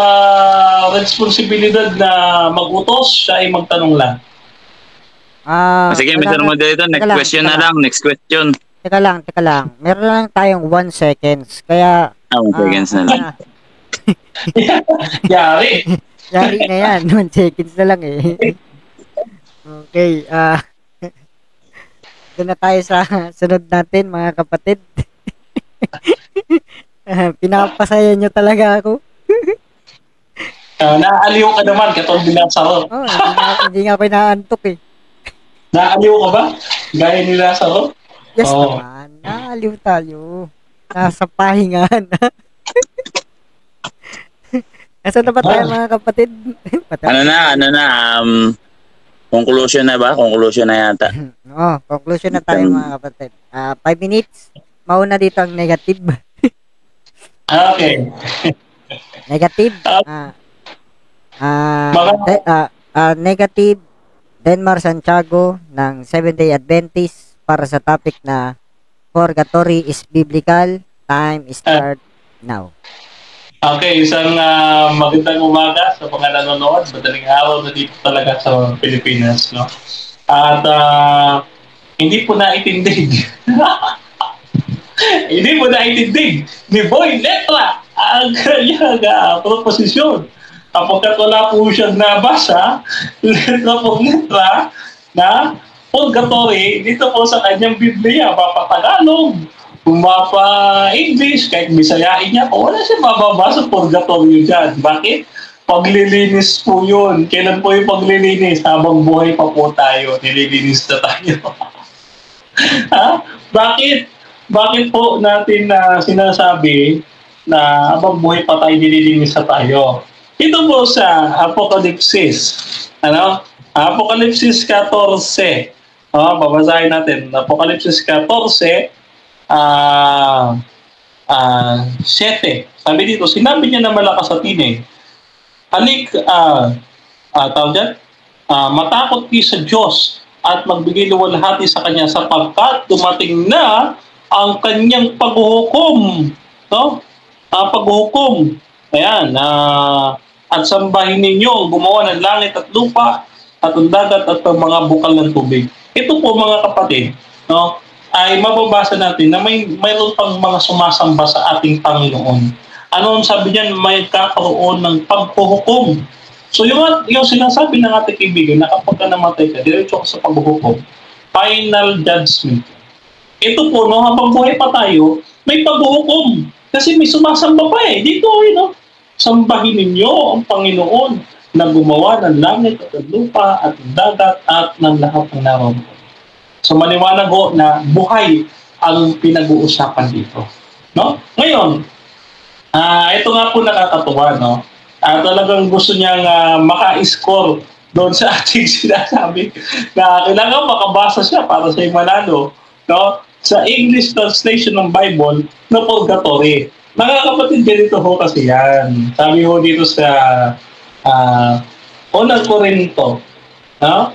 responsibilidad na mag-utos, siya ay magtanong lang. Sige, Mr. Moderator, next question na lang. Next question. Teka lang. Meron lang tayong 1 seconds. Kaya 1 seconds na lang. Yari na yan. 1 seconds na lang Okay. Doon na tayo sa sunod natin, mga kapatid. Pinapasaya nyo talaga ako. Naaliw ka naman, katulad nila sa ro. Hindi nga ako inaantok Naaliw ka ba? Gaya nila sa ro? Yes naman. Naaliw tayo. Nasa pahingan. Nasaan na ba tayo, mga kapatid? Conclusion na ba? Conclusion na yata. Conclusion na tayo, mga kapatid. 5 minutes. Mauna dito ang negative. Okay. Negative. Negative. Denmar Santiago ng 7-day Adventist para sa topic na Purgatory is Biblical. Time start now. Okay, isang magandang umaga sa mga nanonood. Madaling araw na dito talaga sa Pilipinas, no? At hindi po naitindig. Hindi po naitindig ni Boy Letra ang kanyang proposisyon. Kapag wala po siyang nabasa, letra po letra na purgatory dito po sa kanyang Biblia, mapatagalog, mapa-English, kahit Bisayain niya, wala siya mababasa purgatory dyan. Bakit? Paglilinis po yun. Kailan po yung paglilinis? Habang buhay pa po tayo, nililinis na tayo. Bakit? Bakit po natin sinasabi na habang buhay pa tayo, nililinis na tayo? Ito po sa Apokalipsis. Apokalipsis 14. Babasahin natin. Apokalipsis 14, 7. Sabi dito, sinabi niya na malakas sa tinig, halik, matakot kayo sa Diyos at magbigay luwalhati sa Kanya sapagkat dumating na ang Kanyang paghuhukom. No? Paghuhukom. Ayan, at sambahin ninyo ang gumawa ng langit at lupa at ang dagat at ang mga bukal ng tubig. Ito po, mga kapatid, no? ay mababasa natin na mayroon pang mga sumasamba sa ating Panginoon. Ano ang sabi niyan? May kakaroon ng paghuhukom. So yung sinasabi ng ating kaibigan na kapag ka namatay ka, diretso ka sa paghuhukom. Final judgment. Ito po, no, habang buhay pa tayo, may paghuhukom. Kasi may sumasamba pa eh. Dito, sambahin ninyo ang Panginoon na gumawa ng langit at ng lupa at ng dagat at ng lahat ng naroon. So maliwanag ho na buhay ang pinag-uusapan dito. No? Ngayon, ito nga po nakakatuwa, no? Talagang gusto niyang maka-score doon sa ating sinasabi na kailangan makabasa siya para sa manalo, no? Sa English translation ng Bible na purgatory. Mga kapatid, ganito ho kasi yan. Sabi ho dito sa Unang Korinto, no?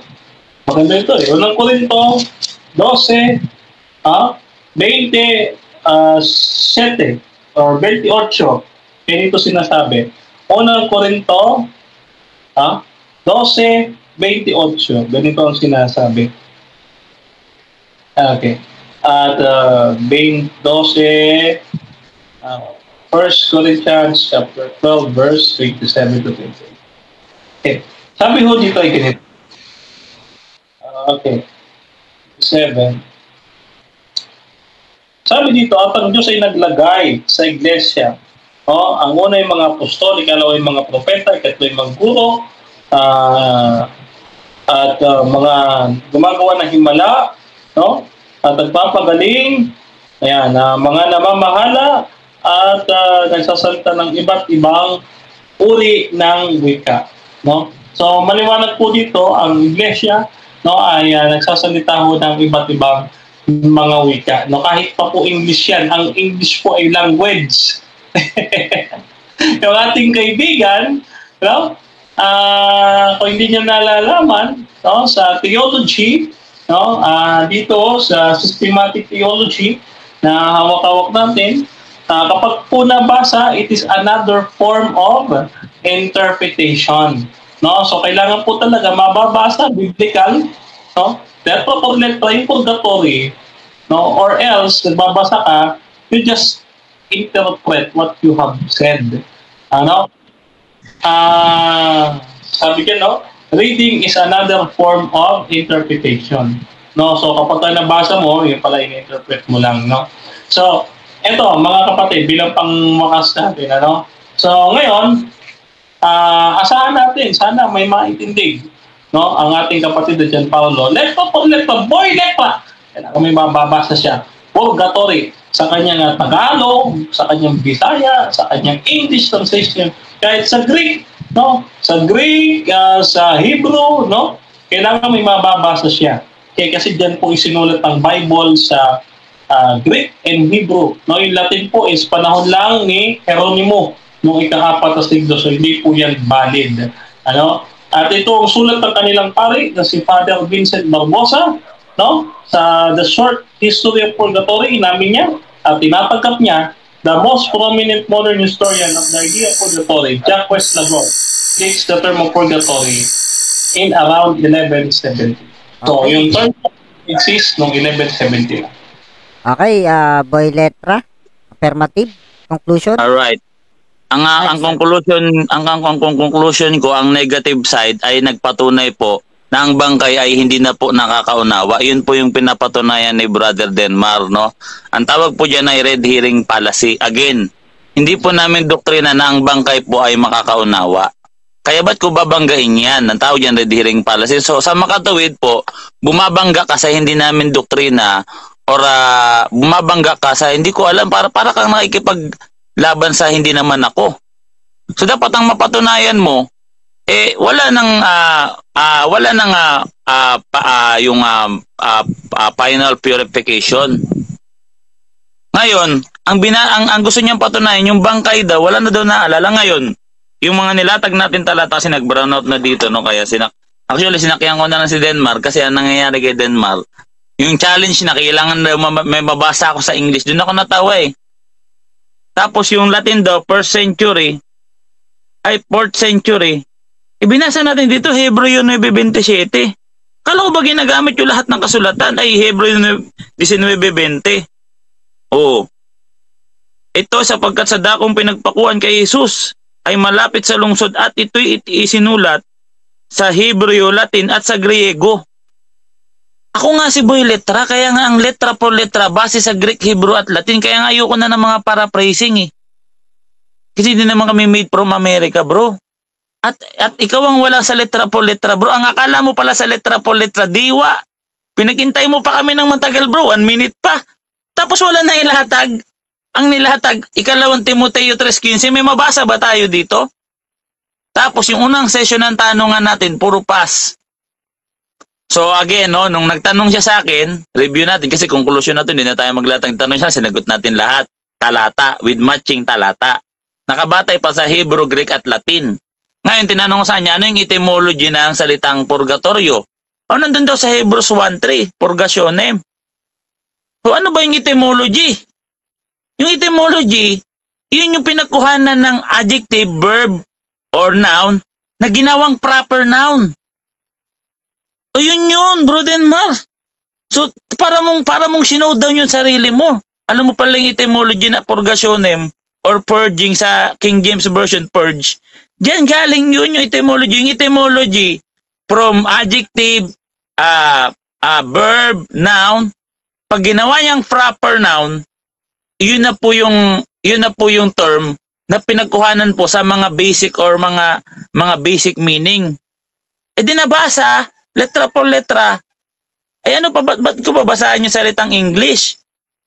Maganda ito eh. Unang Korinto 12, 27 or 28. Ganito sinasabi. Unang Korinto 12, 28. Ganito ang sinasabi. Okay. At 12, 1 Corinthians chapter 12, verse 27 to 28. Okay. Sabi ho dito ay ganito. Okay. 7. Sabi dito, at ang Diyos ay naglagay sa iglesia. Ang una yung mga apostol, ikalawa yung mga propeta, ikatlo yung mga guro, at mga gumagawa ng himala, no? At nagpapagaling, ayan, mga namamahala, at nagsasalita ng iba't ibang uri ng wika. No? So, maliwanag po dito, ang iglesia, no, ay nagsasalita ho ng iba't ibang mga wika. No, kahit pa po English yan, ang English po ay language. Yung ating kaibigan, no, kung hindi niya nalalaman, no, sa theology, no, dito sa systematic theology na hawak-hawak natin, kapag po nabasa, it is another form of interpretation. No, so kailangan po talaga mababasa biblical, no? Therefore, yung purgatory, no, or else nagbabasa ka, you just interpret what you have said. Ano? Sabi ko, no, reading is another form of interpretation. No, so kapag nabasa mo, yun pala in-interpret mo lang, no? So, eto, mga kapatid, bilang pangwakas natin, ano? So, ngayon, asahan natin, sana may maintindig, no? Ang ating kapatid na John Paulo, lepa, boy, lepa! Kaya may mababasa siya, purgatory, sa kanyang Tagalog, sa kanyang Bisaya, sa kanyang English translation, kahit sa Greek, no? Sa Greek, sa Hebrew, no? Kailangan may mababasa siya. Kasi dyan po isinulat ang Bible sa Greek and Hebrew. No, yung Latin po is panahon lang ni Jeronimo noong ika-4 na siglo, so hindi po yan valid. Ano? At ito ang sulat ng kanilang pari na si Father Vincent Barbosa, no? Sa The Short History of Purgatory, inamin niya at tinatagap niya the most prominent modern historian of the idea of purgatory, Jacques Laveau, takes the term of purgatory in around 1170. So, yung term exists noong 1170. Okay, boy letra, affirmative, conclusion. All right. Ang conclusion ko, ang negative side ay nagpatunay po na ang bangkay ay hindi na po nakakaunawa. Yun po yung pinapatunayan ni Brother Denmar, no? Ang tawag po diyan ay red herring fallacy. Again, hindi po namin doktrina na ang bangkay po ay makakaunawa. Kaya ba't ko babanggain yan? Ang tawag diyan red herring fallacy. So sa makatuwid po, bumabangga ka sa hindi namin doktrina or bumabangga ka sa hindi ko alam, para kang nakikipaglaban sa hindi naman ako. So dapat ang mapatunayan mo wala nang yung final purification. Ngayon, ang gusto niyang patunayan yung bangkay daw, wala na daw naalala. Ngayon, yung mga nilatag natin talata kasi nag-brown out na dito, no? Kaya sinakyan ko na si Denmar kasi ang nangyayari kay Denmar, yung challenge na kailangan may mabasa ako sa English, doon ako natawa eh. Tapos yung Latin daw, 4th century, ay 4th century, ibinasa natin dito, Hebreo 9:27. Kala ko ba ginagamit yung lahat ng kasulatan ay Hebreo 19:20? Oo. Ito sapagkat sa dakong pinagpakuan kay Jesus ay malapit sa lungsod at ito'y isinulat sa Hebreo, Latin at sa Griego. Ako nga si Boy Letra, kaya nga ang letra por letra base sa Greek, Hebrew at Latin, kaya nga ayoko na ng mga paraphrasing eh. Kasi hindi naman kami made from America, bro. At ikaw ang wala sa letra por letra, bro. Ang akala mo pala sa letra por letra, diwa. Pinaghintay mo pa kami ng matagal, bro. 1 minute pa. Tapos wala na ilahatag. Ang nilahatag, 2 Timoteo 3:15, may mabasa ba tayo dito? Tapos yung unang session ng tanungan natin, puro pass. So again, no, nung nagtanong siya sa akin, review natin kasi conclusion natin, hindi na tayo maglatang tanong siya, sinagot natin lahat. Talata, with matching talata. Nakabatay pa sa Hebrew, Greek at Latin. Ngayon, tinanong ko sa kanya, ano yung etymology ng salitang purgatorio? O, nandun daw sa Hebrews 1:3, purgationem. So ano ba yung etymology? Yung etymology, yun yung pinagkuhanan ng adjective, verb, or noun na ginawang proper noun. O yun, Bro Denmar. So, para mong sinow down yung sarili mo. Alam mo pala yung etymology na purgationem or purging sa King James Version, purge. Diyan galing yun yung etymology. Yung etymology from adjective, verb, noun. Pag ginawa niyang proper noun, yun na po yung term na pinagkuhanan po sa mga basic or mga basic meaning. E di nabasa, letra por letra, ay ano pa, ba't ko babasahin yung salitang English?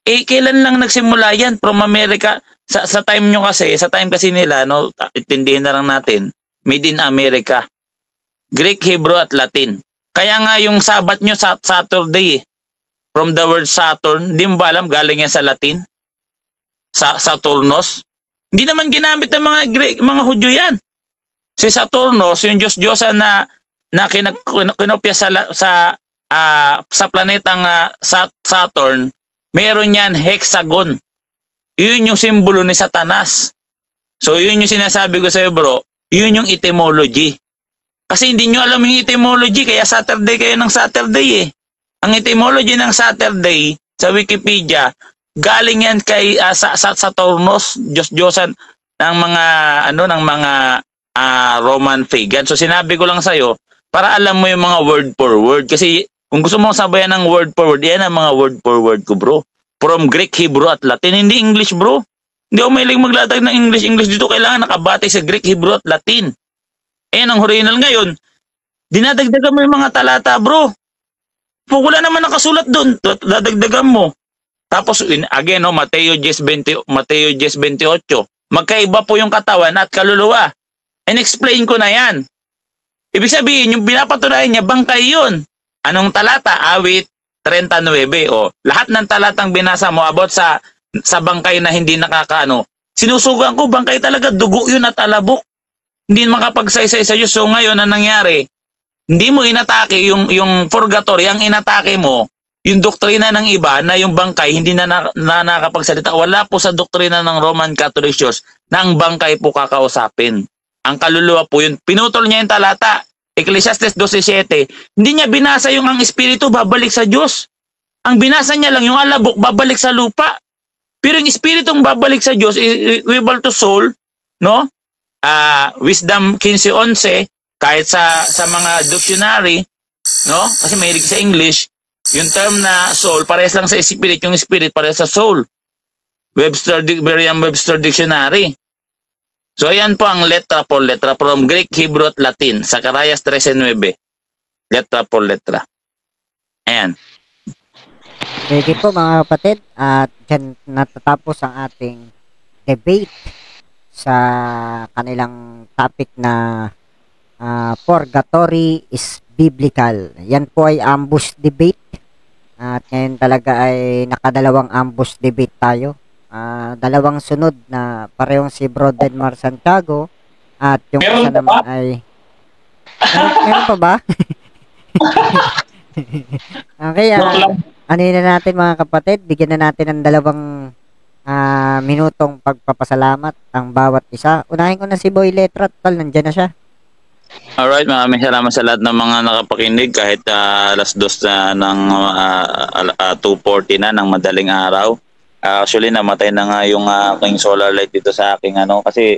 Eh, kailan lang nagsimula yan? From America, sa time nyo kasi, sa time kasi nila, no, itindihin na lang natin, made in America. Greek, Hebrew at Latin. Kaya nga yung Sabat nyo, Saturday, from the word Saturn, hindi mo ba alam, galing yan sa Latin? Saturnos. Hindi naman ginamit ng mga Greek, mga Hudyo yan. Si Saturnos, yung Diyos-Diyosan na kinopya sa planetang Saturn, meron yan hexagon. Yun yung simbolo ni Satanas. So yun yung sinasabi ko sa iyo, bro, yun yung etymology. Kasi hindi nyo alam yung etymology, kaya Saturday kayo ng Saturday eh. Ang etymology ng Saturday sa Wikipedia, galing yan kay Saturnos, Diyos-Diyosan ng mga Roman pagan. So sinabi ko lang sa iyo para alam mo yung mga word for word. Kasi kung gusto mo sabayan ng word for word, yan ang mga word for word ko, bro. From Greek, Hebrew at Latin. Hindi English, bro. Hindi ako mahilig maglatag ng English. English dito kailangan nakabatay sa Greek, Hebrew at Latin. Ayan ang original ngayon. Dinadagdagan mo yung mga talata, bro. Kung wala naman nakasulat doon, dadagdagan mo. Tapos, again, no, Mateo 10:28. Magkaiba po yung katawan at kaluluwa. And explain ko na yan. Ibig sabihin, yung pinapatunayan niya, bangkay yun. Anong talata? Awit 39. O, lahat ng talatang binasa mo about sa bangkay na hindi nakakaano. Sinusugan ko, bangkay talaga, dugo yun at alabok. Hindi makapagsaysay sa Diyos. So ngayon, ang nangyari, hindi mo inatake yung purgatory, ang inatake mo, yung doktrina ng iba na yung bangkay hindi na nakapagsalita. Wala po sa doktrina ng Roman Catholic Church na ang bangkay po kakausapin. Ang kaluluwa po yun. Pinutol niya yung talata. Ecclesiastes 12:7. Hindi niya binasa yung ang espiritu babalik sa Diyos. Ang binasa niya lang yung alabok babalik sa lupa. Pero yung espiritong babalik sa Diyos equal to soul, no? Wisdom 15:11, kahit sa mga dictionary, no? Kasi mahilig sa English, yung term na soul parehas lang sa spirit, yung spirit parehas sa soul. Merriam-Webster Dictionary. So, ayan po ang letra por letra from Greek, Hebrew at Latin. Zacarias 13:9. Letra por letra. Ayan. Sige po mga kapatid. At dyan natatapos ang ating debate sa kanilang topic na purgatory is biblical. Yan po ay ambush debate. At ngayon talaga ay nakadalawang ambush debate tayo. Dalawang sunod na parehong si Bro Denmar Santiago at yung isa naman ay meron pa ba? Okay, ano na natin mga kapatid, bigyan na natin ng dalawang minutong pagpapasalamat ang bawat isa. Unahin ko na si Boy Letra, tal nandyan na siya. Alright, maraming salamat sa lahat ng mga nakapakinig kahit alas 2 na ng 2:40 na ng madaling araw. Actually, namatay na nga yung aking solar light dito sa aking kasi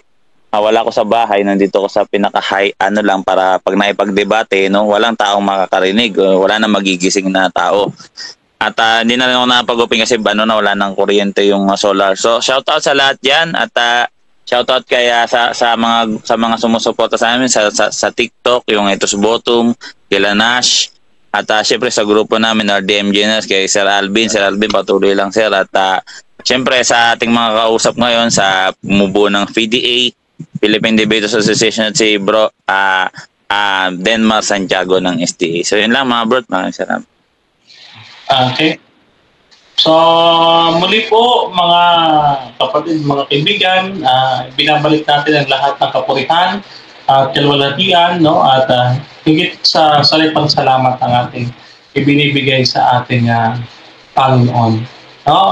wala ko sa bahay, nandito ko sa pinaka-high lang para pag naipagdebate, walang taong makakarinig, wala na magigising na tao. At hindi na rin ako nakapag-uping kasi wala nang kuryente yung solar. So, shoutout sa lahat yan at shoutout kaya sa mga sumusuporta sa amin sa TikTok, yung Etos Bottom, kila Nash, at syempre sa grupo namin RDM Genas, kay Sir Alvin patuloy lang sir, at syempre sa ating mga kausap ngayon sa bumubuo ng PDA, Philippine Debaters Association, at si Bro Denmar Santiago ng SDA. So yun lang mga bro, maraming salamat. Okay. So, muli po mga kapatid, mga kaibigan, binabalik natin ang lahat ng kapurihan at kalwalhatian, at higit sa salipang salamat ang ating ibinibigay sa ating Panginoon.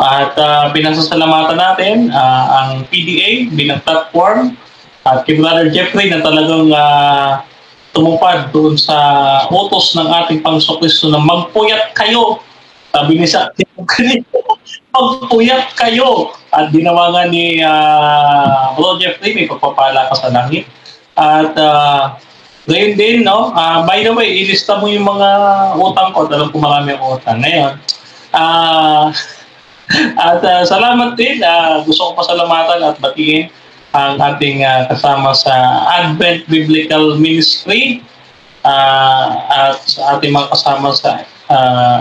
At pinasasalamatan natin ang PDA bilang platform at kay Brother Jeffrey na talagang tumupad doon sa utos ng ating Panginoon Kristo na magpuyat kayo. Sabi ni sa magpuyat kayo. At ginawa nga ni Bro Jeffrey, may pagpapala ka sa langit. At ngayon din, by the way, ilista mo yung mga utang ko. Alam ko marami ang utang. Ngayon, at salamat din. Gusto ko pasalamatan at batiin ang ating kasama sa Advent Biblical Ministry at sa ating mga kasama sa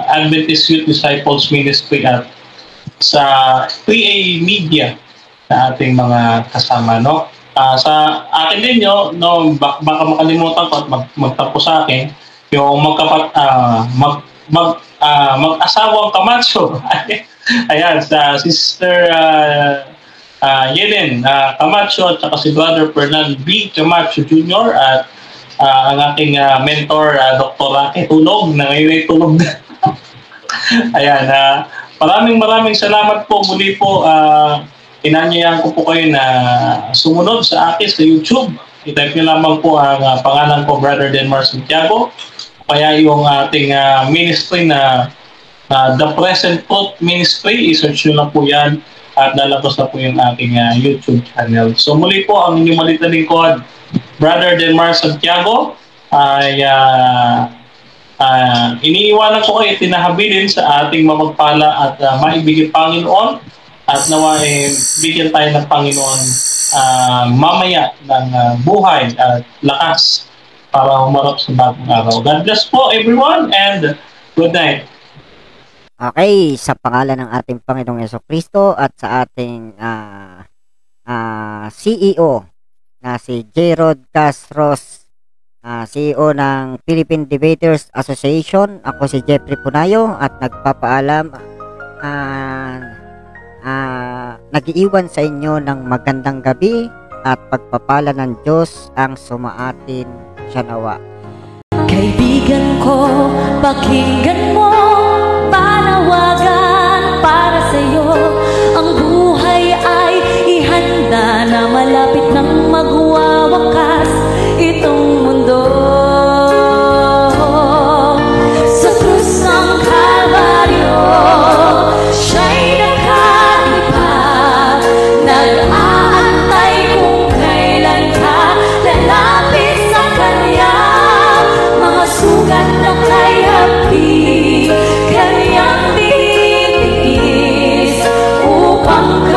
Adventist Youth Disciples Ministry at sa 3A Media na ating mga kasama, sa akin din baka makalimutan ko at magtapos sa akin yung mag-asawang Camacho. Ayan, sa Sister Yelen Camacho at saka si Brother Fernand B. Camacho Jr. at ang aking mentor, Dr. Rocky Tulog, na ngayon ay tulog na. Ayan, maraming salamat po muli po. Inanyayahan ko po kayo na sumunod sa akin sa YouTube. I-type nyo lamang po ang pangalan ko, Brother Denmar Santiago. Kaya yung ating ministry na The Present Truth Ministry, i-search nyo lang po yan at lalabas na po yung ating YouTube channel. So muli po, ang inyong maliit na lingkod, Brother Denmar Santiago, ay iniiwanan ko kayo, tinahabilin sa ating mamagpala at maibigay Panginoon at nawa bigyan tayo ng Panginoon mamaya ng buhay at lakas para humarap sa bagong araw. God bless po everyone and good night. Okay, sa pangalan ng ating Panginoong Jesucristo at sa ating CEO na si J. Rod Castros, CEO ng Philippine Debaters Association. Ako si Jeffrey Punayo at nagpapaalam, nag-iiwan sa inyo ng magandang gabi at pagpapala ng Diyos ang sumaatin siya nawa. Kaibigan ko, pakinggan mo, panawagan para sa'yo. Ang buhay ay ihanda na malapit nang magwawakas itong mundo. Sa krus ng Kalbaryo, siya'y nakalipad, nag-aantay kung kailan ka lalapit sa Kanya. Mga sugat na kay hapi, Kanyang titiis upang